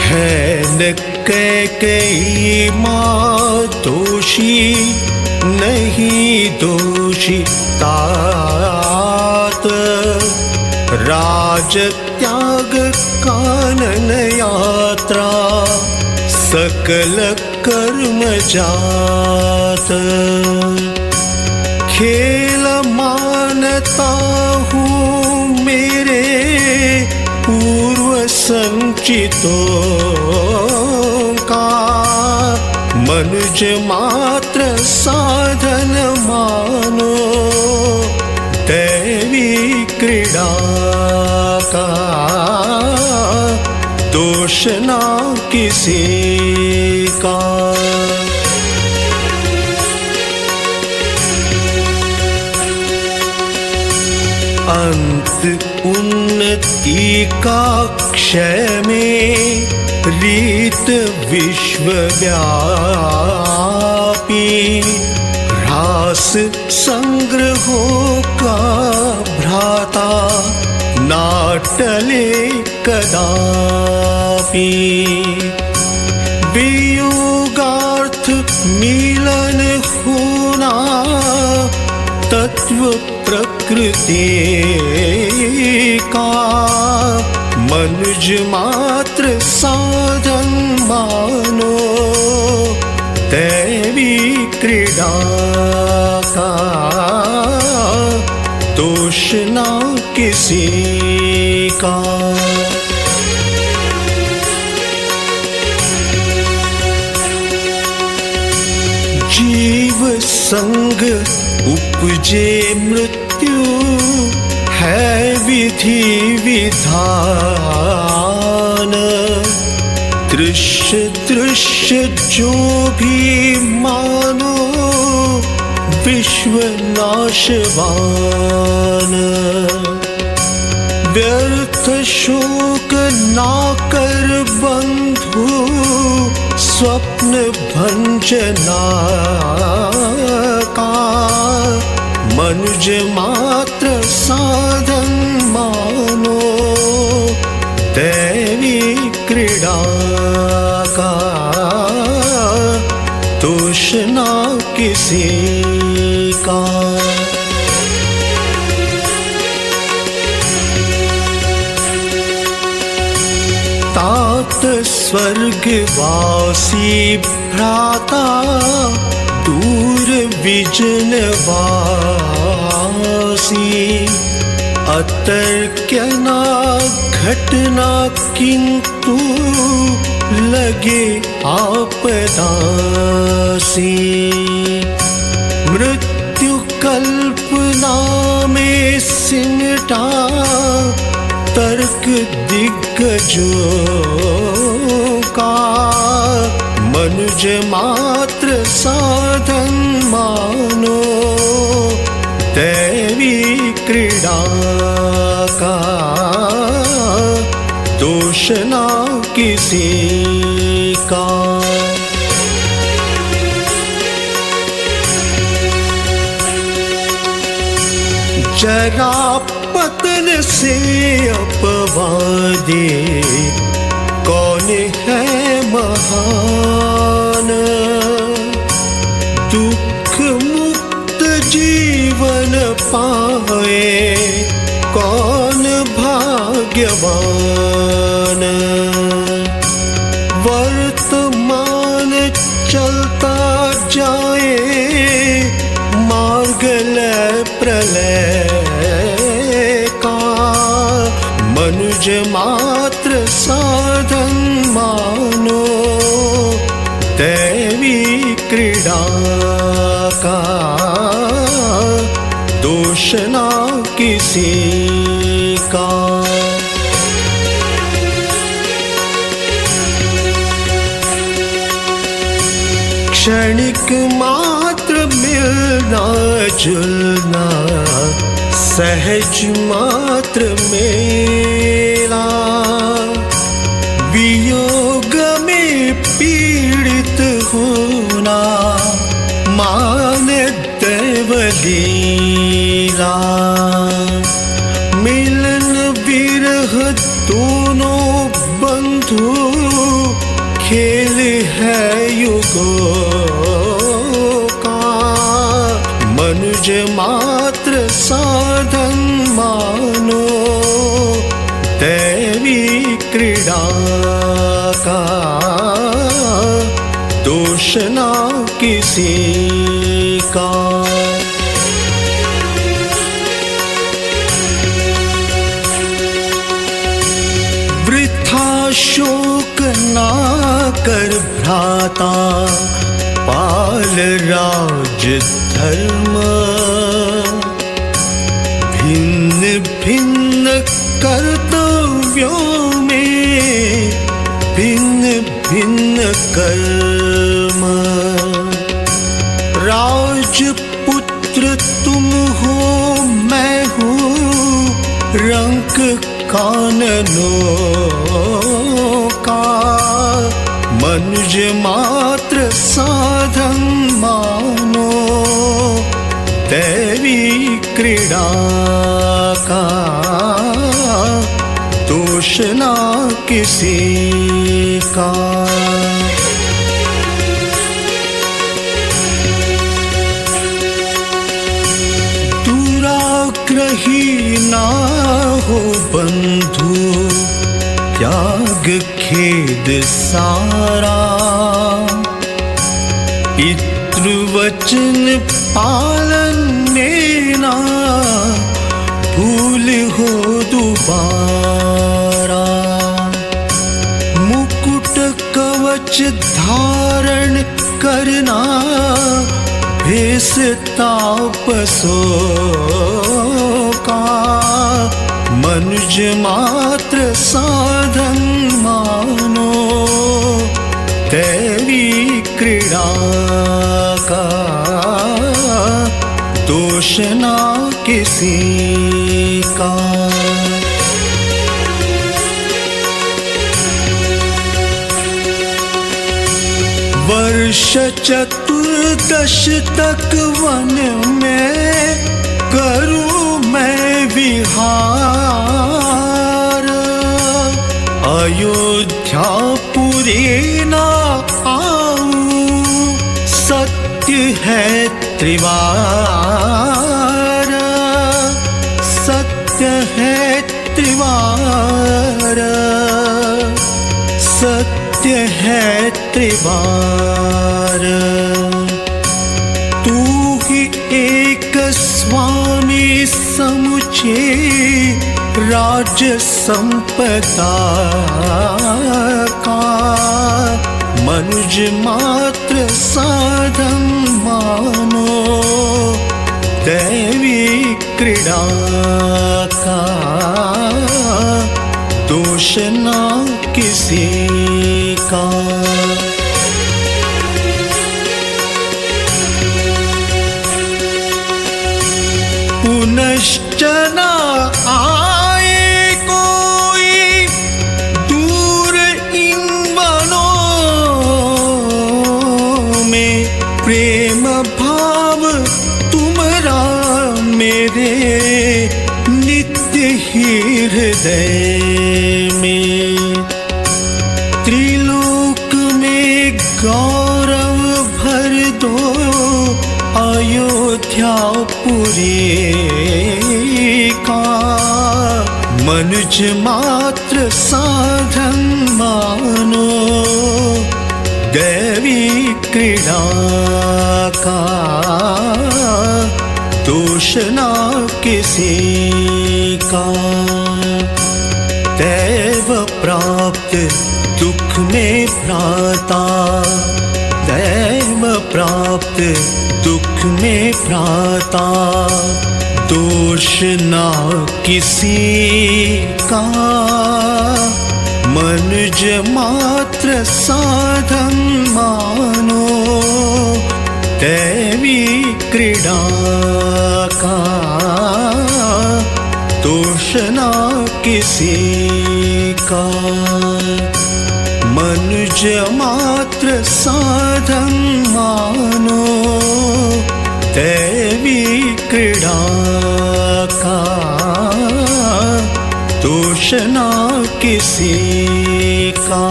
है न कैकेयी माँ दोषी, नहीं दोषी तात। राज त्याग कानन यात्रा, सकल कर्म जात। खेल मानता हूँ मेरे पूर्व संचितों का, मनुज मात्र साधन मानो, दैवी क्रीड़ा का, दोष ना किसी का। अंत उन्नति का क्षय में, रीत विश्वव्यापी। ह्रास संग्रहों का भ्राता, नाटले कदापि वियोगार्थ मिलन होना तत्व प्रकृति का मनुज मात्र साधन मानो दैवी क्रीड़ा का दोष ना किसी का। जीव संग उपजे मृत्यु है विधि विधान दृश्य दृश्य जो भी मानो विश्व नाशवान व्यर्थ शोक ना कर बंधु स्वप्न भंजना का मनुज मात्र साधन मानो दैवी क्रीड़ा का दोष ना किसी का। तात स्वर्गवासी भ्राता दूर विजनवासी अतर्क्य ना घटना किंतु लगे आपदासी मृत्यु कल्पना में सिमटा तर्क दिग्गजों का मनुज मात्र साधन मानो दैवी क्रीड़ा का दोष ना किसी का। जरा पतन से अपवादी कौन है महान दुख मुक्त जीवन पाए कौन भाग्यवान वर्तमान चलता जाए मार्ग लय प्रलय का मनुज मात्र साधन मानो दैवी क्रीड़ा का दोष ना किसी का। क्षणिक मात्र मिलना जुलना सहज मात्र मेला वियोग में पीड़ित होना मान दैव लीला मिलन विरह दोनों बंधु खेल है युगों का मनुज मात्र साधन मानो दैवी क्रीड़ा का दोष ना किसी का। वृथा शोक ना कर भ्राता पाल राज धर्म भिन्न भिन्न कर्तव्यों में भिन्न भिन्न कर्म राजपुत्र तुम हो मैं हूँ रंक काननों का मनुज मात्र साधन मानो दैवी क्रीड़ा का दोष ना किसी का। दुराग्रही ना हो बंधु, त्याग खेद सारा। पितृवचन पालन में ना भूल हो दोबारा। मुकुट कवच धारण करना, भेष तापसों का। मनुज मात्र साधन मानो, दैवी क्रीड़ा का। दोष ना किसी का। वर्ष चतुर्दश तक वन में करूं मैं विहार। अयोध्यापुरी ना आऊं, सत्य है त्रिवार। सत्य है त्रिवार। सत्य है त्रिवार। तू ही एक स्वामी समुचे राज संपदा का। मनुज मात्र साधन मानो, दैवी क्रीड़ा का। दोष ना किसी का। पुनश्च न आए कोई दूर इन वनों में। प्रेम भाव तुम्हारा मेरे नित्य हृदय में। त्रिलोक में गौरव भर दो, अयोध्यापुरी का। मनुज मात्र साधन मानो, दैवी क्रीड़ा का। दोष ना किसी का। दैव प्राप्त दुख में भ्राता। दैव प्राप्त दुख में भ्राता। दोष ना किसी का। मनुज मात्र साधन मानो, दैवी क्रीड़ा का। दोष ना किसी का। मनुज मात्र साधन मानो, दैवी क्रीड़ा का। दोष ना किसी का।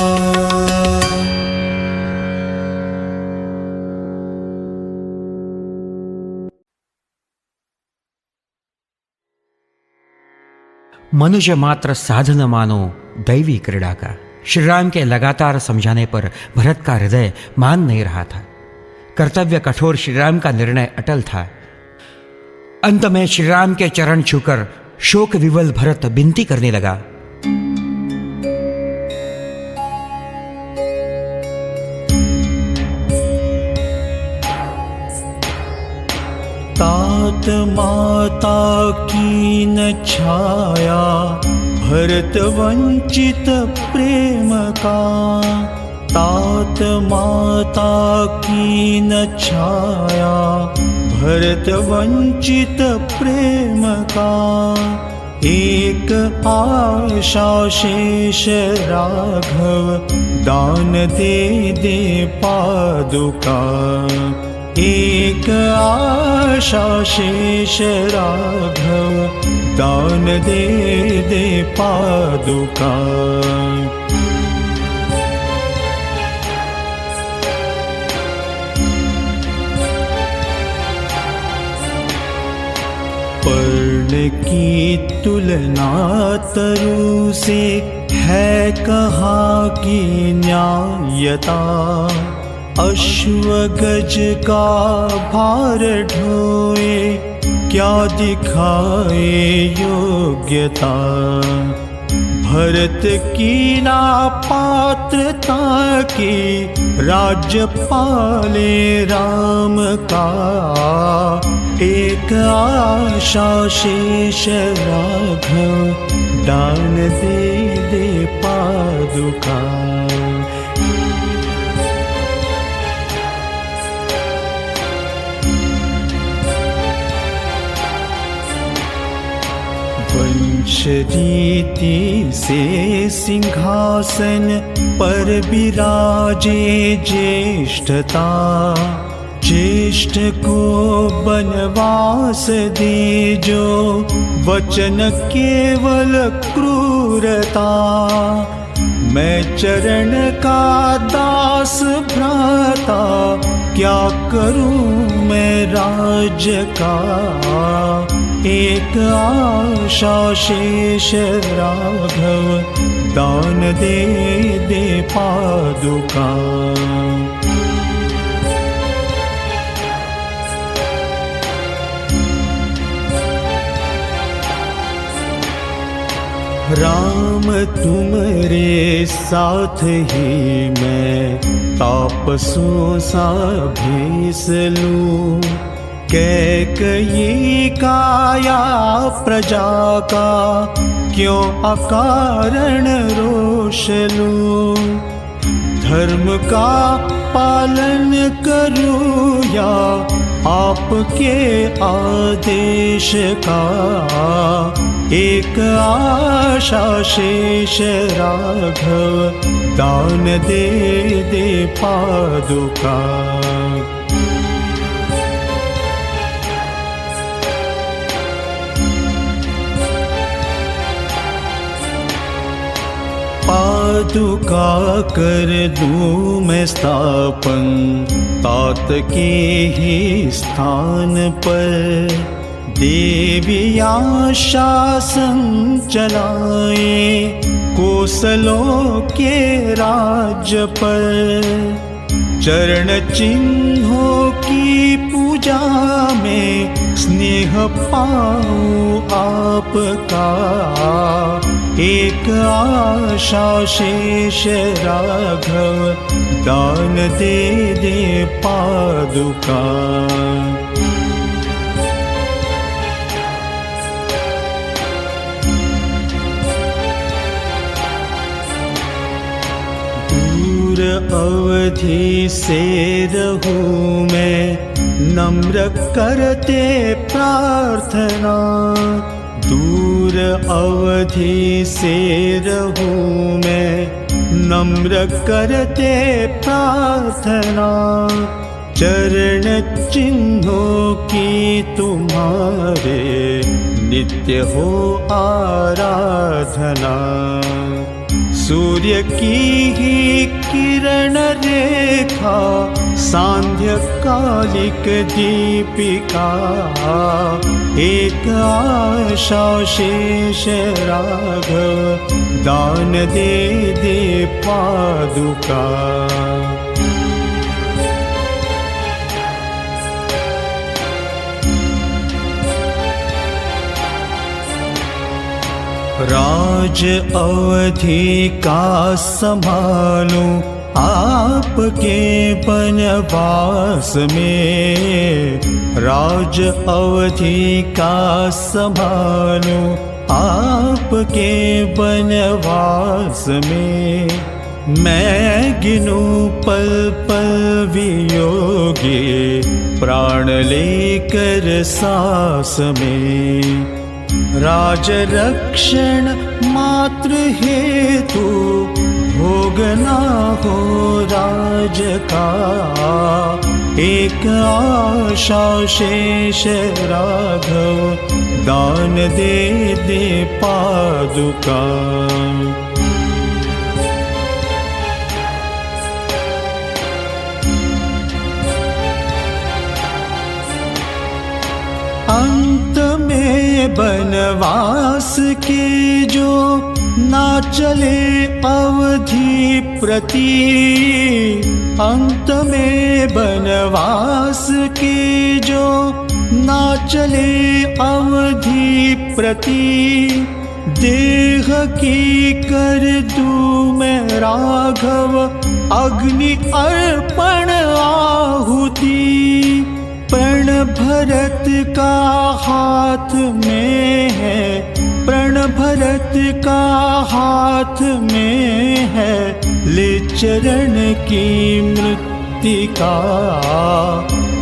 मनुष्य मात्र साधन मानो, दैवी क्रीड़ा का। श्री राम के लगातार समझाने पर भरत का हृदय मान नहीं रहा था। कर्तव्य कठोर श्री राम का निर्णय अटल था। अंत में श्री राम के चरण छूकर शोक विवल भरत विनती करने लगा। तात माता की न छाया, भरत वंचित प्रेम का। तात माता की न छाया, भरत वंचित प्रेम का। एक आशा शेष राघव, दान दे दे पादुका। एक आशा शेष राघव, दान दे दे पादुका। पर्ण की तुलना तरु से है कहाँ की न्यायता। अश्व गज का भार ढोए क्या दिखाए योग्यता। भरत की ना पात्रता की राज्य पाले राम का। एक आशा शेष राघव दान दे दे पादुका। वंश रीति से सिंहासन पर विराजे ज्येष्ठता। ज्येष्ठ को बनवास दे जो वचन केवल क्रूरता। मैं चरण का दास भ्राता क्या करूं मैं राज्य का। एक आशा शेष राघव दान दे दे पादुका। राम तुम्हारे साथ ही मैं तापसों सा भेस लूं। कैकयी काया प्रजा का क्यों अकारण रोष लूं। धर्म का पालन करूं या आपके आदेश का। एक आशा शेष राघव दान दे दे पादुका। पादुका कर दूं मैं स्थापन तात के ही स्थान पर। देविया शासन चलाए कोसलों के राज्य पर। चरण चिन्हों की पूजा में स्नेह पाऊं आपका। एक आशा शेष राघव दान दे दे पादुका। अवधि से रहूं मैं नम्र करते प्रार्थना। दूर अवधि से रहूं मैं नम्र करते प्रार्थना। चरण चिन्हों की तुम्हारे नित्य हो आराधना। सूर्य की ही किरण रेखा सांध्य कालिक दीपिका। एक आशा शेष राघव दान दे दे पादुका। राज अवधि का संभालूं आपके बनवास में। राज अवधि का संभालूं आपके बनवास में। मैं गिनूं पल पल वियोगी प्राण लेकर सांस में। राज रक्षण मात्र हेतु भोगना हो राज का। एक एक आशा शेष राघव, दान दे दे पादुका। अंत में बनवास के जो ना चले अवधि प्रति, अंत में बनवास के जो ना चले अवधि प्रति, देह की कर दूं मैं राघव अग्नि अर्पण आहुति। प्रण भरत का हाथ में है, प्रण भरत का हाथ में है, ले चरण की मृत्तिका।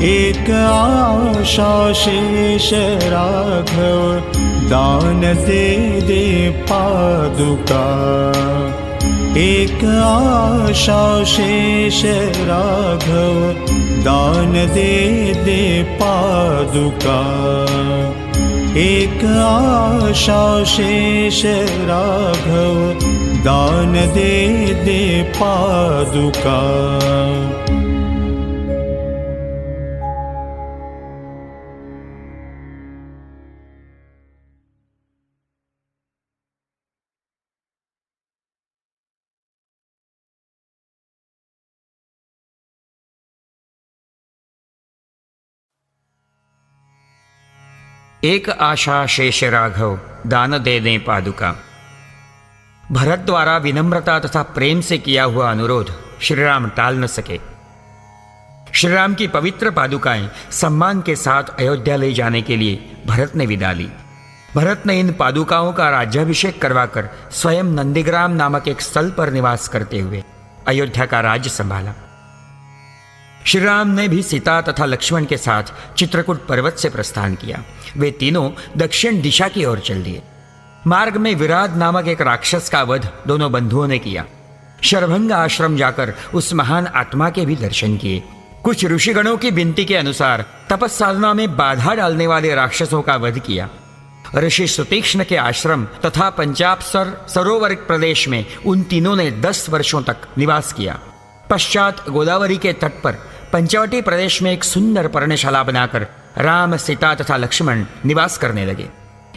एक आशा शेष राघव, दान दे दे पादुका। एक आशा शेष राघव, दान दे दे पादुका। एक आशा शेष राघव, दान दे दे पादुका। एक आशा शेष राघव, दान दे दें पादुका। भरत द्वारा विनम्रता तथा प्रेम से किया हुआ अनुरोध श्रीराम टाल न सके। श्रीराम की पवित्र पादुकाएं सम्मान के साथ अयोध्या ले जाने के लिए भरत ने विदा ली। भरत ने इन पादुकाओं का राज्याभिषेक करवाकर स्वयं नंदीग्राम नामक एक स्थल पर निवास करते हुए अयोध्या का राज्य संभाला। श्रीराम ने भी सीता तथा लक्ष्मण के साथ चित्रकूट पर्वत से प्रस्थान किया। वे तीनों दक्षिण दिशा की ओर चल दिए। मार्ग में विराट नामक एक राक्षस का वध दोनों बंधुओं ने किया। शरभंग आश्रम जाकर उस महान आत्मा के भी दर्शन किए। कुछ ऋषिगणों की विनती के अनुसार तपस्साधना में बाधा डालने वाले राक्षसों का वध किया। ऋषि सुतीक्ष्ण के आश्रम तथा पंजाब सरोवर प्रदेश में उन तीनों ने 10 वर्षों तक निवास किया। पश्चात गोदावरी के तट पर पंचवटी प्रदेश में एक सुंदर पर्णशाला बनाकर राम, सीता तथा लक्ष्मण निवास करने लगे।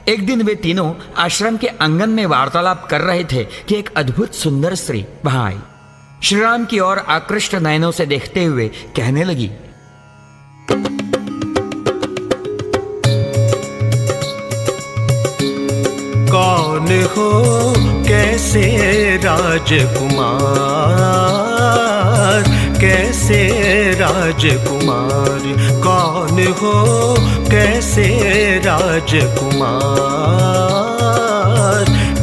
एक दिन वे तीनों आश्रम के आंगन में वार्तालाप कर रहे थे कि एक अद्भुत सुंदर स्त्री वहां आई। श्रीराम की ओर आकृष्ट नयनों से देखते हुए कहने लगी, कौन हो कैसे राजकुमार, कैसे राजकुमार, कौन हो कैसे राजकुमार,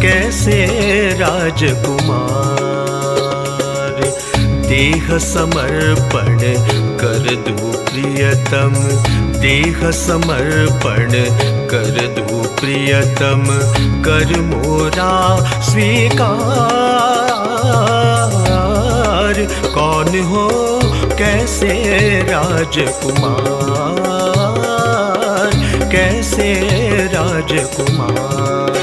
कैसे राजकुमार। देह समर्पण कर दूं प्रियतम, देह समर्पण कर दूं प्रियतम, कर मोरा स्वीकार। कौन हो कैसे राजकुमार, कैसे राजकुमार।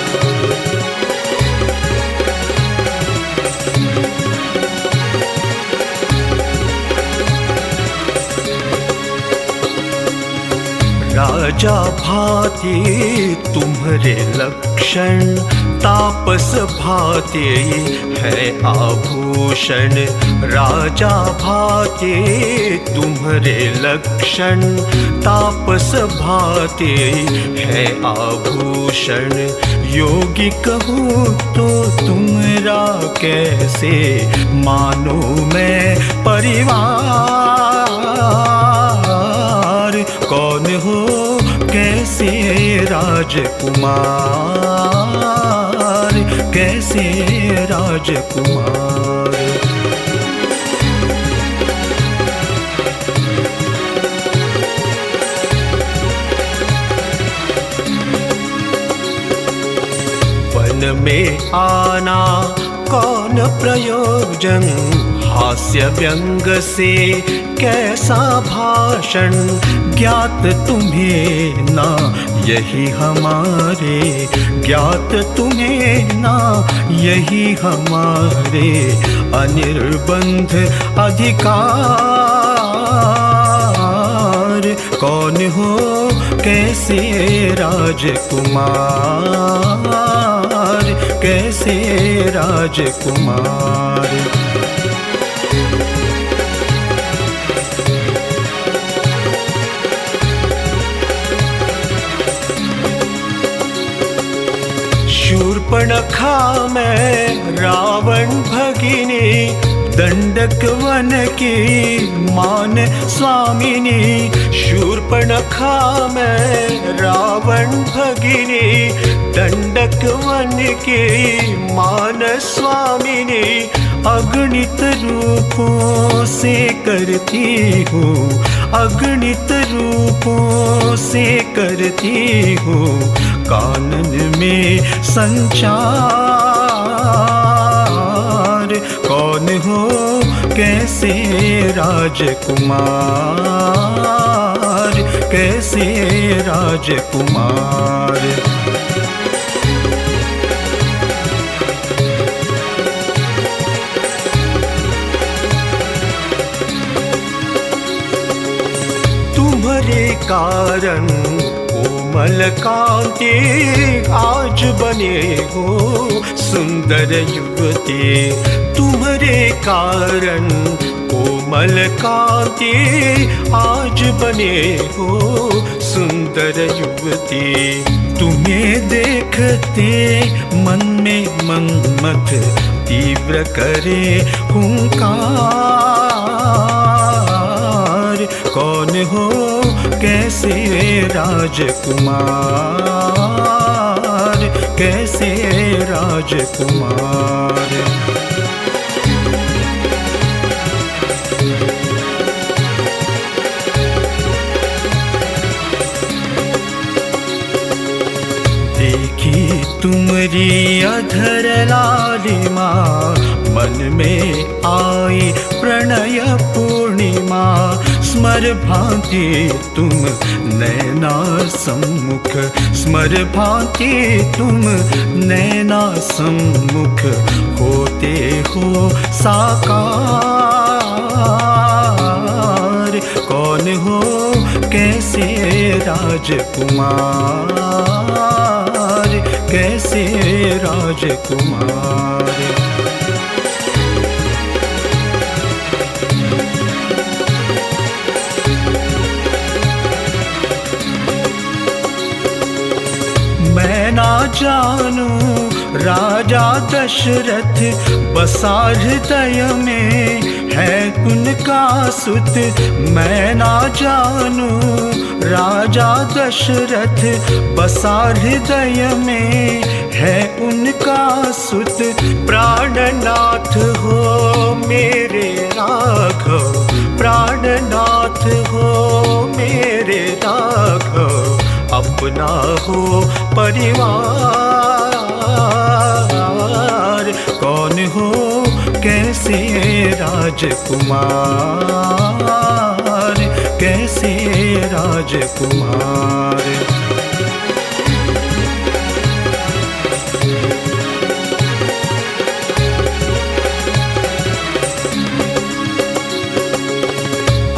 राजा भांति तुम्हारे लक्षण, तापस भांति है आभूषण। राजा भांति तुम्हारे लक्षण, तापस भांति है आभूषण। योगी कहूँ तो तुमरा कैसे मानो मैं परिवार। कौन हो कैसे राजकुमार, कैसे राजकुमार। वन में आना कौन प्रयोजन, हास्य व्यंग से कैसा भाषण ज्ञात तुम्हें ना यही हमारे, ज्ञात तुम्हें ना यही हमारे अनिर्बंध अधिकार। कौन हो कैसे राजकुमार, कैसे राजकुमार। शूर्पणखा में रावण भगिनी, दंडक वन की मान स्वामिनी। शूर्पणखा में रावण भगिनी, दंडक वन की मान स्वामिनी। अगणित रूपों से करती हूँ, अगणित रूपों से करती हूँ कानन में संचार। कौन हो कैसे राजकुमार, कैसे राजकुमार। तुम्हारे कारण कोमल कांति आज बने हो सुंदर युवती। तुम्हारे कारण कोमल कांति आज बने हो सुंदर युवती। तुम्हें देखते मन में मन्मथ तीव्र करे हुंकार। कौन हो कैसे राजकुमार, कैसे राजकुमार। देखी तुम्हारी अधर लालिमा, मन में आई प्रणय पूर्णिमा। स्मर भांति तुम नैना सम्मुख, स्मर भांति तुम नैना सम्मुख होते हो साकार। कौन हो कैसे राजकुमार, कैसे राजकुमार। मैं ना जानूं राजा दशरथ बसा हृदय में है उनका सुत। मैं ना जानूं राजा दशरथ बसा हृदय में है उनका सुत। प्राणनाथ हो मेरे राघव, प्राणनाथ हो मेरे राघव। अपना हो परिवार। कौन हो कैसे राजकुमार, कैसे राजकुमार।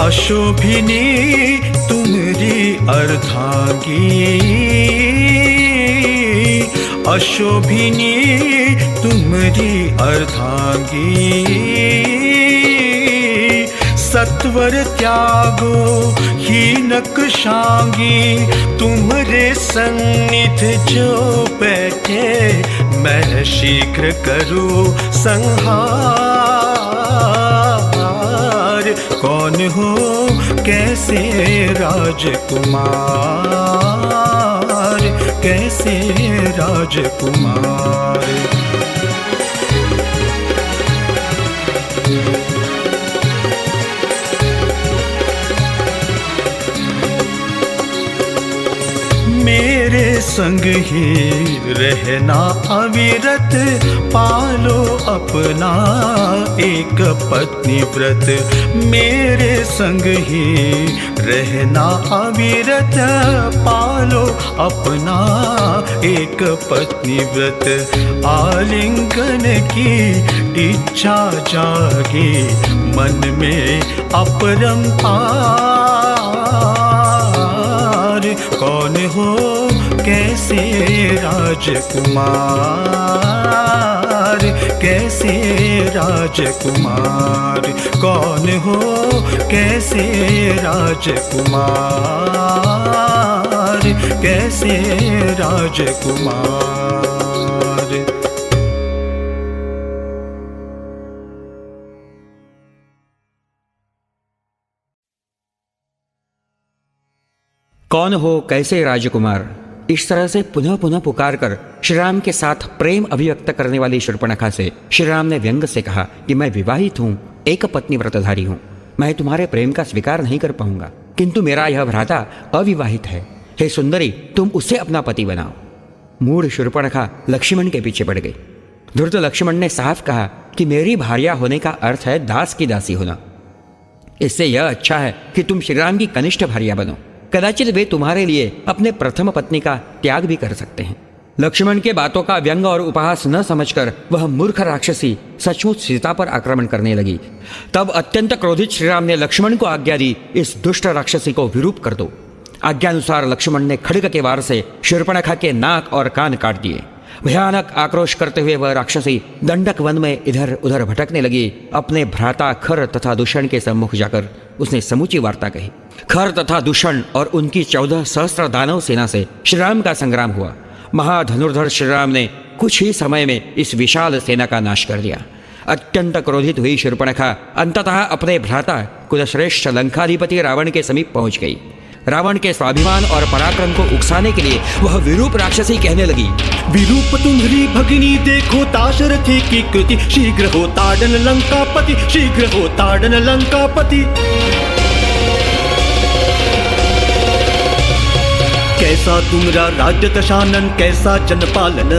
अशोभिनी तुम्हारी अर्धांगी, अशोभिनी तुम्हारी अर्धांगी। सत्वर त्यागो हीनक शांगी, तुम्हारे सन्निध जो बैठे मैं शीघ्र करूं संहार। कौन हो कैसे राजकुमार, कैसे राजकुमार। मेरे संग ही रहना अविरत, पालो अपना एक पत्नी व्रत। मेरे संग ही रहना अविरत, पालो अपना एक पत्नी व्रत। आलिंगन की इच्छा जागे मन में अपरंपार। कौन हो कैसे राजकुमार, कैसे राजकुमार। कौन हो कैसे राजकुमार, कैसे राजकुमार। कौन हो कैसे राजकुमार, इस तरह से पुनः पुनः पुकार कर श्री राम के साथ प्रेम अभिव्यक्त करने वाली शूर्पणखा से श्री राम ने व्यंग से कहा कि मैं विवाहित हूँ, एक पत्नी व्रतधारी हूँ, मैं तुम्हारे प्रेम का स्वीकार नहीं कर पाऊंगा, किंतु मेरा यह भ्राता अविवाहित है। हे सुंदरी, तुम उससे अपना पति बनाओ। मूढ़ शूर्पणखा लक्ष्मण के पीछे पड़ गई। धूर्त लक्ष्मण ने साफ कहा कि मेरी भार्या होने का अर्थ है दास की दासी होना। इससे यह अच्छा है कि तुम श्री राम की कनिष्ठ भार्या बनो, कदाचित वे तुम्हारे लिए अपने प्रथम पत्नी का त्याग भी कर सकते हैं। लक्ष्मण के बातों का व्यंग और उपहास न समझकर वह मूर्ख राक्षसी सचमुच सीता पर आक्रमण करने लगी। तब अत्यंत क्रोधित श्रीराम ने लक्ष्मण को आज्ञा दी, इस दुष्ट राक्षसी को विरूप कर दो। आज्ञानुसार लक्ष्मण ने खड्ग के वार से शूर्पणखा के नाक और कान काट दिए। भयानक आक्रोश करते हुए वह राक्षसी दंडक वन में इधर उधर भटकने लगी। अपने भ्राता खर तथा दूषण के सम्मुख जाकर उसने समूची वार्ता कही। खर तथा दूषण और उनकी 14 सहस्त्र दानव सेना से श्रीराम का संग्राम हुआ। महाधनुर्धर श्रीराम ने कुछ ही समय में इस विशाल सेना का नाश कर दिया। अत्यंत क्रोधित हुई शूर्पणखा अंततः अपने भ्राता कुलश्रेष्ठ लंकाधिपति रावण के समीप पहुंच गई। रावण के स्वाभिमान और पराक्रम को उकसाने के लिए वह विरूप राक्षसी कहने लगी, विरूप तुम्हारी भगिनी देखो दाशरथी की कृति, शीघ्र हो ताड़न लंकापति, शीघ्र हो ताड़न लंकापति। कैसा तुमरा राज्य दशानन, कैसा जनपालन,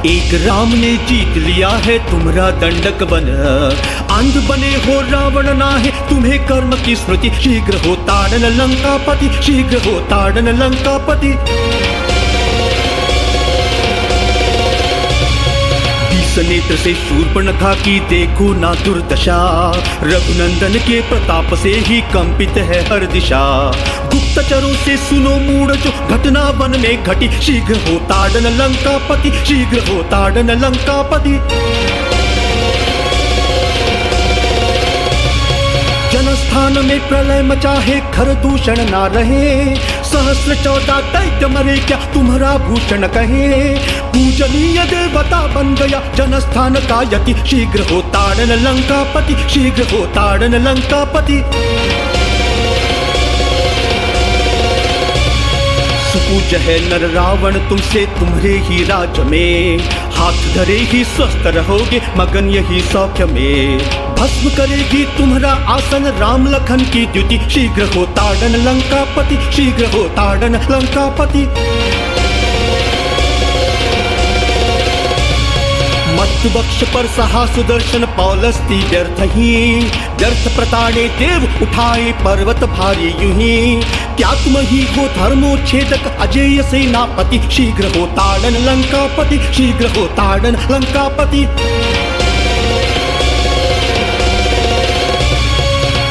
एक राम ने जीत लिया है तुम्हारा दंडक वन। अंध बने हो रावण नाहे तुम्हें कर्म की स्मृति, शीघ्र हो ताड़न लंकापति, शीघ्र हो ताड़न लंकापति। नेत्र से शूर्पणखा की देखो ना दुर्दशा, रघुनंदन के प्रताप से ही कंपित है हर दिशा। गुप्तचरों से सुनो मूढ़ जो घटना वन में घटी, शीघ्र हो ताड़न लंकापति, शीघ्र हो ताड़न लंकापति। जनस्थान में प्रलय मचा है, खर दूषण ना रहे, सहस्र 14 दैत्य मरे क्या तुम्हारा भूषण कहे। पूजनीय देवता बन गया जनस्थान का यति, शीघ्र हो ताड़न लंकापति, शीघ्र हो ताड़न लंकापति। सुपूज है नर रावण तुमसे तुम्हारे ही राज में, हाथ धरे ही स्वस्थ रहोगे मगन यही सौख्य में। भस्म करेगी तुम्हारा आसन राम लखन की द्युति, शीघ्र हो ताड़न लंकापति, शीघ्र हो ताड़न लंकापति। मत बक्ष पर सहा सुदर्शन पौलस्ती व्यर्थ ही, व्यर्थ प्रताड़े देव उठाए पर्वत भारी यूं। क्या तुम ही हो धर्मोच्छेदक अजेय सेनापति, शीघ्र हो ताड़न लंकापति, शीघ्र हो ताड़न लंकापति।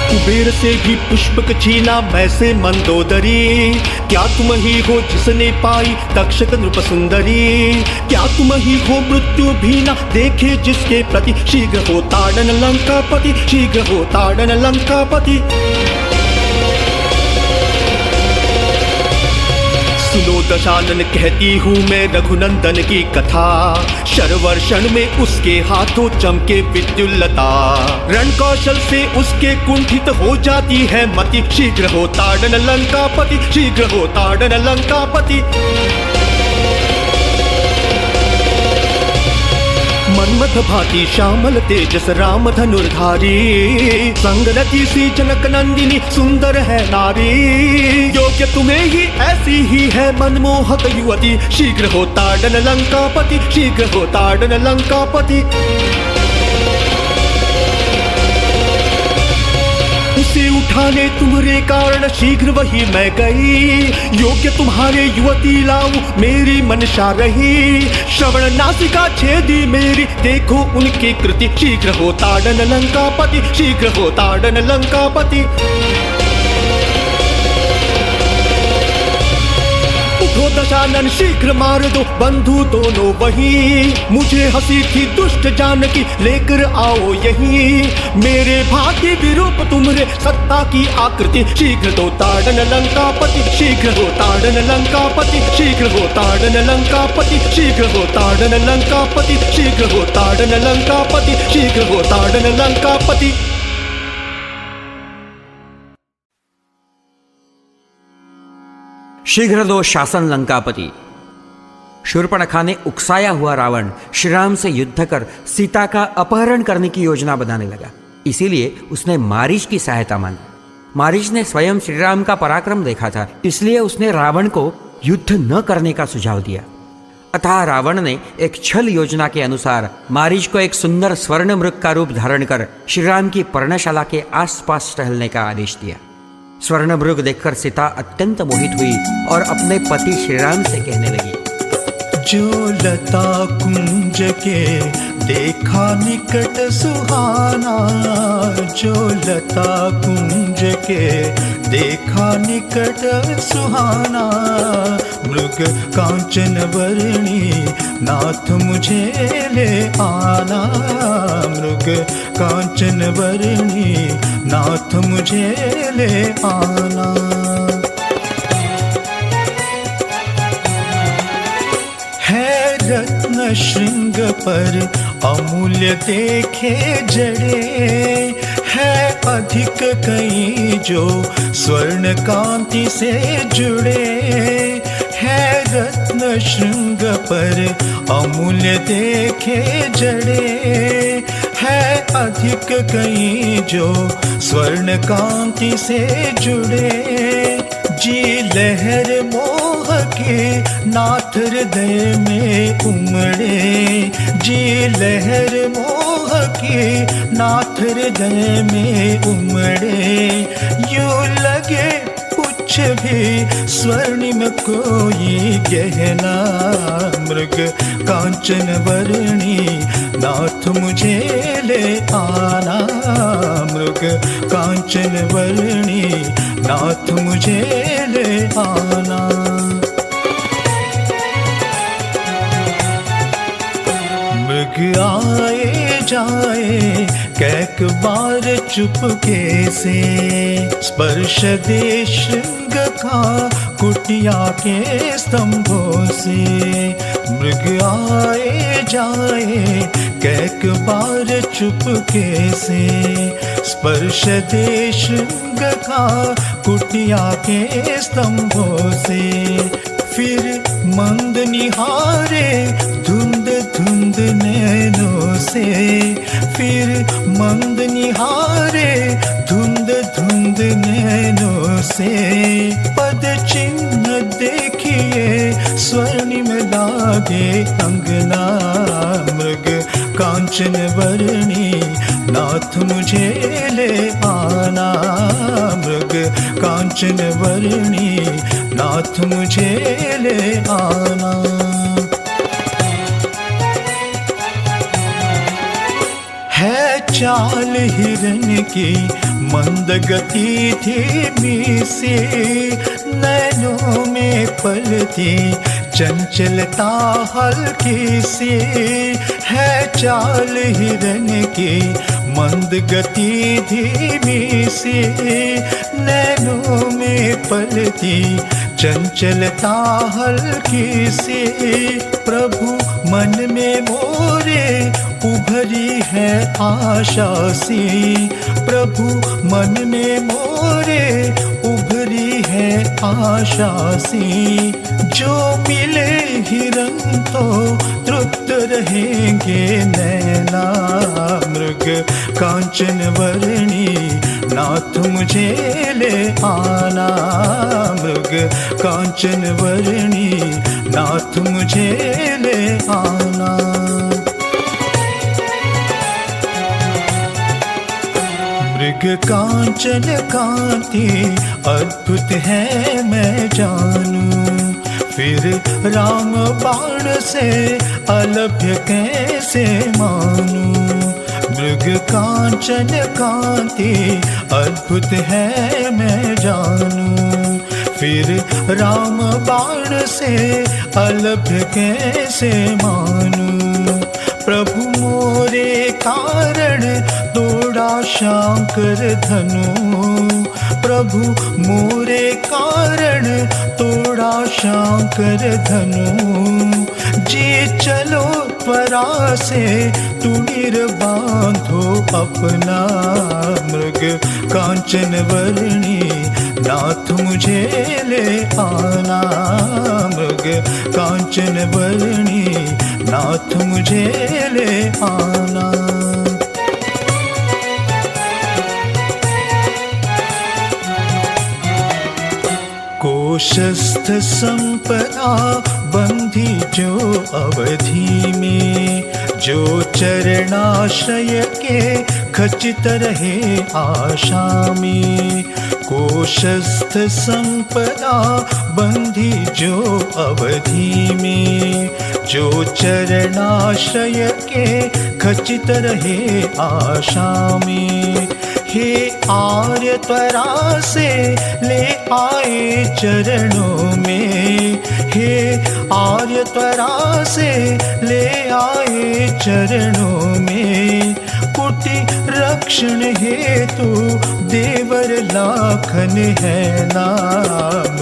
कुबेर से भी पुष्पक छीना वैसे मंदोदरी, क्या तुम ही हो जिसने पाई तक्षक नृप सुंदरी। क्या तुम ही हो मृत्यु भी न देखे जिसके प्रति, शीघ्र हो ताड़न लंकापति, शीघ्र हो ताड़न लंकापति। सुनो दशानन कहती हूँ मैं रघुनंदन की कथा, शरवर्षण में उसके हाथों चमके विद्युल्लता। रण कौशल से उसके कुंठित हो जाती है मति, शीघ्र हो ताड़न लंकापति, शीघ्र हो ताड़न लंकापति। मन्मथ भांति श्यामल तेजस राम धनुर्धारी, संगरति सी जनक नंदिनी सुंदर है नारी। योग्य तुम्हें ही ऐसी ही है मनमोहक युवती, शीघ्र हो ताड़न लंकापति, शीघ्र हो ताड़न लंकापति। उसे उठाने तुम्हारे कारण शीघ्र वही मैं गई, योग्य तुम्हारे युवती लाऊं मेरी मनशा रही। श्रवण नासिका छेदी मेरी देखो उनकी कृति, शीघ्र हो ताड़न लंकापति, शीघ्र हो ताड़न लंकापति। उठो दशानन शीघ्र मार दो बंधु दोनों वही, मुझे हंसी थी दुष्ट जानकी लेकर आओ यही। मेरे भाग्य विरूप तुम्हारे सत्ता की आकृति, शीघ्र दो ताड़न लंकापति, शीघ्र हो ताड़न लंकापति, शीघ्र हो ताड़न लंकापति, शीघ्र हो ताड़न लंकापति, शीघ्र हो ताड़न लंकापति, शीघ्र हो ताड़न लंकापति। शीघ्र दो शासन लंकापति। शूर्पणखा ने उकसाया हुआ रावण श्री राम से युद्ध कर सीता का अपहरण करने की योजना बनाने लगा, इसीलिए उसने मारीच की सहायता मांगी। मारीच ने स्वयं श्री राम का पराक्रम देखा था, इसलिए उसने रावण को युद्ध न करने का सुझाव दिया। अतः रावण ने एक छल योजना के अनुसार मारीच को एक सुंदर स्वर्ण मृग का रूप धारण कर श्री राम की पर्णशाला के आसपास टहलने का आदेश दिया। स्वर्ण मृग देखकर सीता अत्यंत मोहित हुई और अपने पति श्री राम से कहने लगी, जो लता कुंज के देखा निकट सुहाना, जो लता कुंज के देखा निकट सुहाना। मृग कांचन वर्णी नाथ मुझे ले आना, मृग कांचन वर्णी नाथ मुझे ले आना। रत्न श्रृंग पर अमूल्य देखे जड़े, है अधिक कई जो स्वर्ण कांति से जुड़े। है रत्न श्रृंग पर अमूल्य देखे जड़े, है अधिक कई जो स्वर्ण कांति से जुड़े। जी लहर मोह के नाथ हृदय में उमड़े, जी लहर मोह के नाथ हृदय में उमड़े। यूं लगे कुछ भी स्वर्णिम कोई गहना, मृग कांचन वर्णी नाथ मुझे ले आना, मृग कांचन वर्णी नाथ मुझे ले आना। मृग आए जाए कैक बार चुपके से, स्पर्श दे श्रृंग का कुटिया के स्तंभों से। मृग आए जाए कैक बार चुपके से, स्पर्श दे श्रृंग का कुटिया के स्तंभों से। फिर मंद निहारे धुंध धुंध नैनों से, फिर मंद निहारे धुंध धुंध नैनों से। पद चिन्ह देखिए स्वर्णिम लागे अंगना, मृग कांचन वर्णी नाथ मुझे ले आना, मृग कांचन वर्णी नाथ मुझे ले आना। है चाल हिरन की मंद गति धीमी सी, नैनों में पलती चंचलता हल्की सी। है चाल हिरन की मंद गति धीमी सी, नैनों में पलती चंचलता हल्की सी। प्रभु मन में मोरे उभरी है आशा सी, प्रभु मन में मोरे उभरी है आशा सी। जो मिले हिरन तो तृप्त रहेंगे नैना। मृग कांचन वर्णी नाथ मुझे ले आना। मृग कांचन वर्णी नाथ मुझे ले आना। मृग कांचन कांति अद्भुत है मैं जानूं। फिर राम बाण से अलभ्य कैसे मानूं। मृग कांचन कांति अद्भुत है मैं जानूं। फिर राम बाण से अलभ्य कैसे मानूं। प्रभु मोरे कारण तोड़ा शंकर धनु। प्रभु मोरे कारण तोड़ा शंकर धनु। जी चलो त्वरा से तुणीर बांधो अपना। मृग कांचन वर्णी नाथ मुझे ले आना। मृग कांचन वर्णी नाथ मुझे ले आना। कोशस्थ संपदा बंधी जो अवधि में। जो चरणाश्रय के खचित रहे आशा में। कोशस्थ संपदा बंधी जो अवधि में। जो चरणाश्रय के खचित रहे आशा में। हे आर्य त्वरा से ले आए चरणों में। हे आर्य त्वरा से ले आए चरणों में। कुटी रक्षण हेतु देवर लाखन है ना।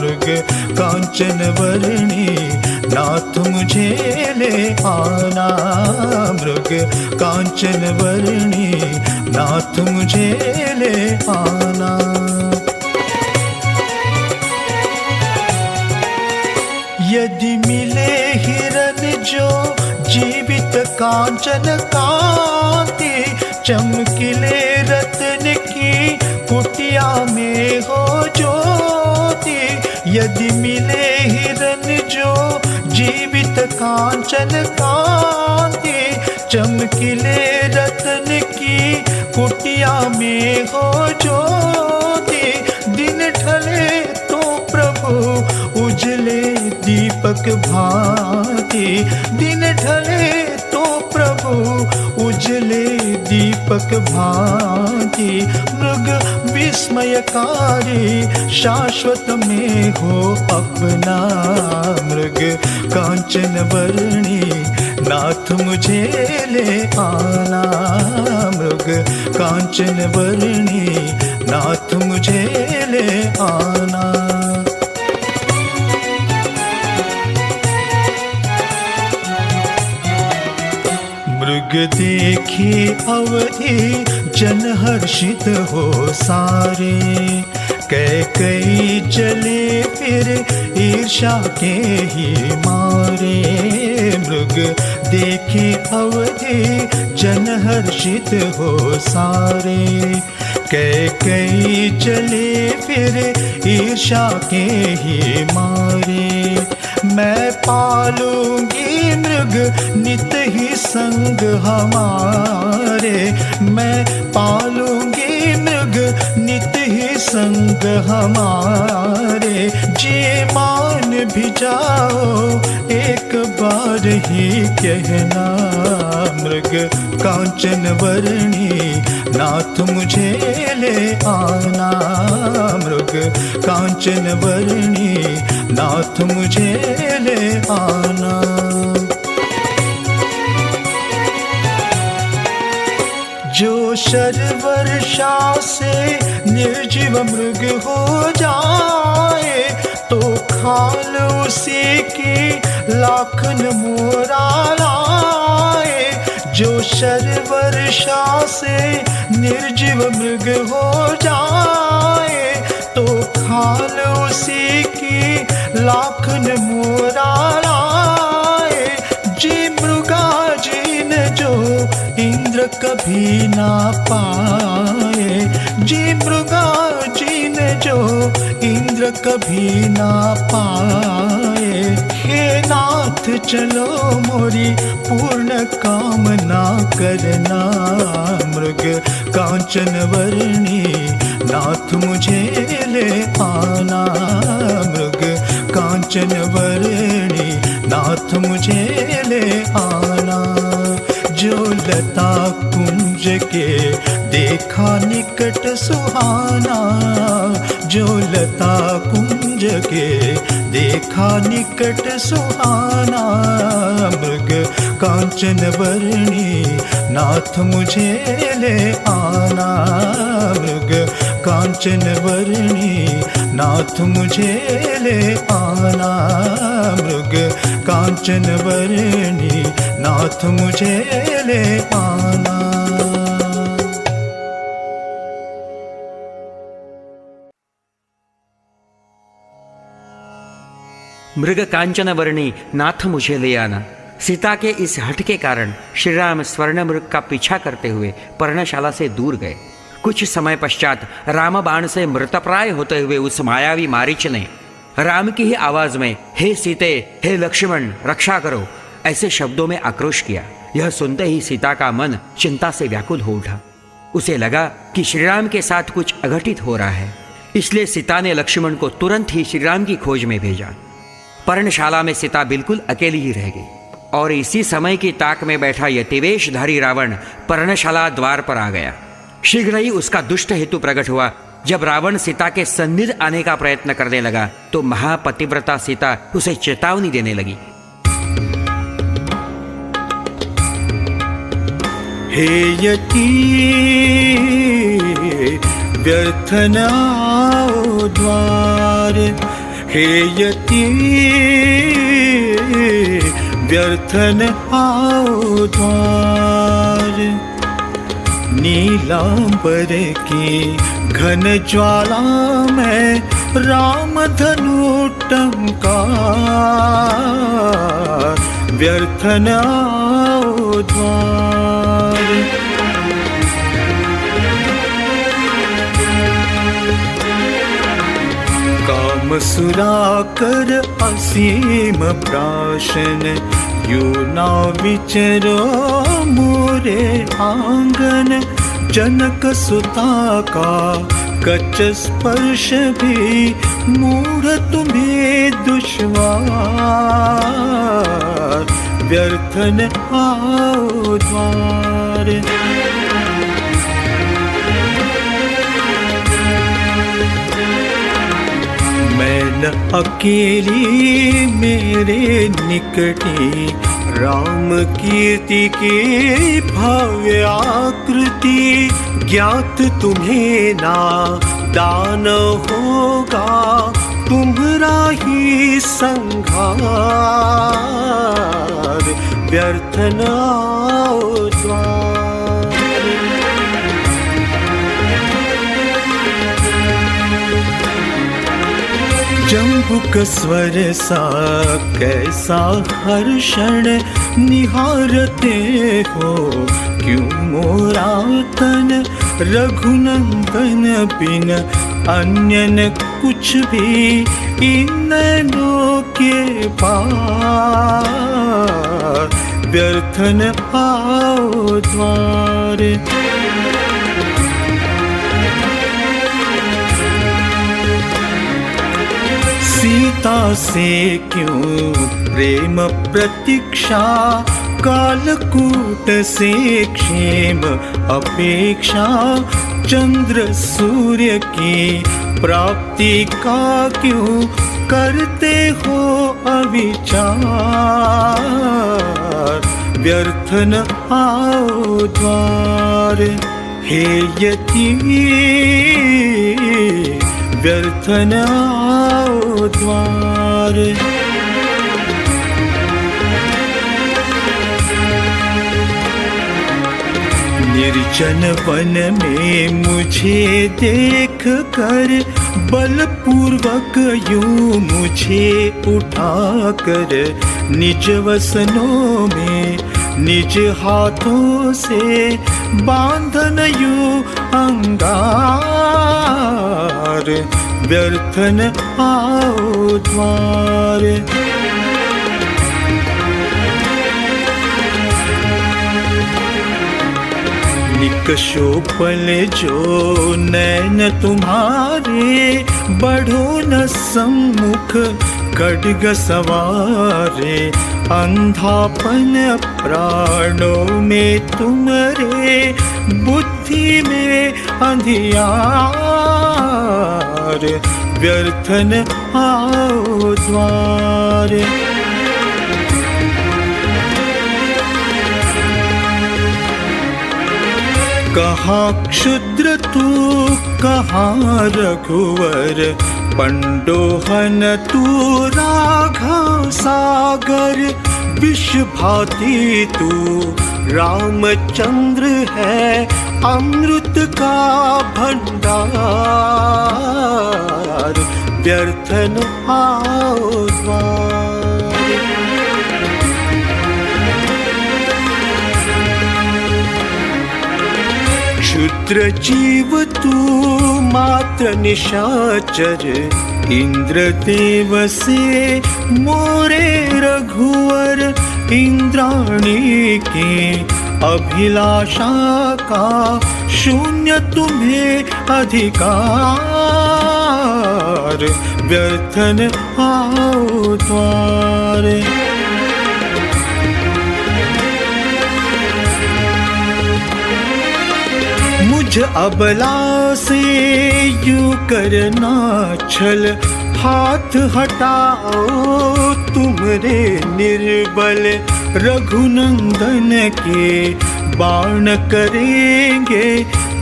मृग कांचन वर्णी नाथ मुझे ले आना। मृग कांचन वर्णी नाथ मुझे ले आना। यदि मिले हिरन जो जीवित कांचन कांति। चमकीले रत्न की कुटिया में हो ज्योति। यदि मिले हिरन जो जीवित कांचन कांति। चमकीले रत्न की कुटिया में हो ज्योति। दिन ढले तो प्रभु उजले दीपक भांति। दिन ढले तो प्रभु उजले दीपक भांति। मृग विस्मयकारी शाश्वत में हो अपना। मृग कांचन वर्णी नाथ मुझे ले आना। मृग कांचन वर्णी नाथ मुझे ले आना। मृग देखे अवधि जन हर्षित हो सारे। कई चले फिर ईर्षा के ही मारे। मृग देखे अवधि जन हर्षित हो सारे। कई चले फिर ईर्षा के ही मारे। मैं पालूंगी मृग नित ही संग हमारे। मैं पालूंगी मृग नित ही संग हमारे। जी मान भी जाओ एक बार ही कहना। मृग कांचन वर्णी नाथ मुझे ले आना। मृग कांचन वर्णी नाथ मुझे ले आना। जो शर्वर्षा से निर्जीव मृग हो जाए। तो खाल उसी की लाखन मोरा लाए। जो शर्वर्षा से निर्जीव मृग हो जाए। तो हाल उसी की लाखन मोरा लाए। जी मृगा जीन जो इंद्र कभी ना पाए। जी मृगा जीन जो इंद्र कभी ना पाए। हे नाथ चलो मोरी पूर्ण कामना करना। मृग कांचन वर्णी नाथ मुझे ले आना। मृग कांचन वर्णी नाथ मुझे ले आना। जो लता कुंज के देखा निकट सुहाना। जो लता कुंज के देखा निकट सुहाना। मृग कांचन वर्णी नाथ मुझे ले आना। मृग कांचन वर्णी नाथ मुझे ले आना। मृग कांचन वर्णी नाथ मुझे ले आना। मृग कांचन वर्णी नाथ मुझे ले आना। सीता के इस हठ के कारण श्री राम स्वर्ण मृग का पीछा करते हुए पर्णशाला से दूर गए। कुछ समय पश्चात राम बाण से मृतप्राय होते हुए उस मायावी मारीच ने राम की ही आवाज में हे सीते, हे लक्ष्मण, रक्षा करो, ऐसे शब्दों में आक्रोश किया। यह सुनते ही सीता का मन चिंता से व्याकुल हो उठा। उसे लगा कि श्रीराम के साथ कुछ अघटित हो रहा है, इसलिए सीता ने लक्ष्मण को तुरंत ही श्रीराम की खोज में भेजा। पर्णशाला में सीता बिल्कुल अकेली ही रह गई और इसी समय की ताक में बैठा यतिवेशधारी रावण पर्णशाला द्वार पर आ गया। शीघ्र ही उसका दुष्ट हेतु प्रकट हुआ। जब रावण सीता के सन्निध आने का प्रयत्न करने लगा तो महापतिव्रता सीता उसे चेतावनी देने लगी। हे यति व्यर्थ न आओ द्वार। हे यति व्यर्थ न आओ द्वार। नीलांबर की घन ज्वाला में राम धनु टंकार। व्यर्थ न आओ द्वार। काम सुराकर असीम प्राशन। यू ना विचरो मोरे आंगन। जनक सुता का कच स्पर्श भी मूढ़ तुम्हें दुश्वार। व्यर्थ न आओ द्वार। मैं न अकेली मेरे निकटी। राम कीर्ति की भव्य आकृति। ज्ञात तुम्हें ना दान होगा तुम्हारा ही संघार। व्यर्थ न आओ द्वार। जंबुक स्वर सा कैसा हर्षण निहारते हो। क्यों मोरा तन रघुनंदन बिन अन्य न कुछ भी इन नैनों के पार। व्यर्थ न आओ द्वार। सीता से क्यों प्रेम प्रतीक्षा। कालकूट से क्षेम अपेक्षा। चंद्र सूर्य की प्राप्ति का क्यों करते हो अविचार। व्यर्थ न आओ द्वार। हे यति व्यर्थ न आओ द्वार। निर्जन वन में मुझे देख देख कर बलपूर्वक यूं मुझे उठाकर निज वसनों में निज हाथों से बांधन यूं अंगार, व्यर्थन आओ द्वार। निकषोपल जो नैन तुम्हारे, बढ़ो न सम्मुख खड्ग सवारे। अंधापन प्राणों में तुम्हारे, बुद्धि में अंधियार, व्यर्थन आओ द्वार। कहाँ क्षुद्र तू कहाँ रघुवर, पंडोहन तू राघव सागर। विष भाती तू रामचंद्र है, अमृत का भंडार, व्यर्थन आओ द्वार। क्षुद्र जीव तू मात्र निशाचर, इंद्रदेव से मोरे रघुवर। इंद्राणी की अभिलाषा का शून्य तुम्हें अधिकार, व्यर्थन आओ द्वार। मुझ अबला से यूं करना छल, हाथ हटाओ तुमरे निर्बल। रघुनंदन के बाण करेंगे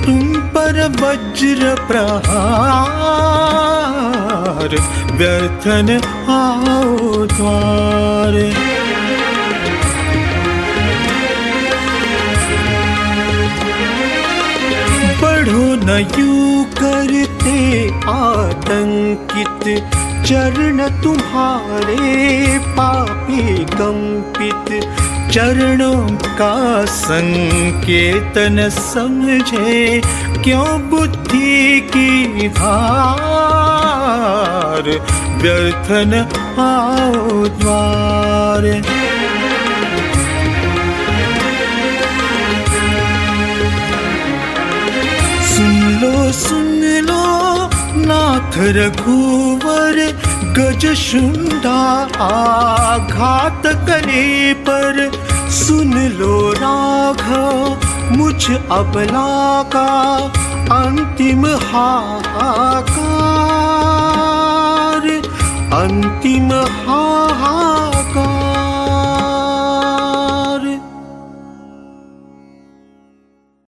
तुम पर वज्र प्रहार, व्यर्थन आओ द्वार। बढ़ो न यूं करते आतंकित, चरण तुम्हारे पापी कंपित। चरणों का संकेतन समझे, क्यों बुद्धि की धार, व्यर्थन आओ द्वार। सुन लो नाथ रघुवर, गज शुंडा आघात करे पर। सुन लो राघव मुझ अबला का अंतिम हाहाकार, अंतिम हाहाकार।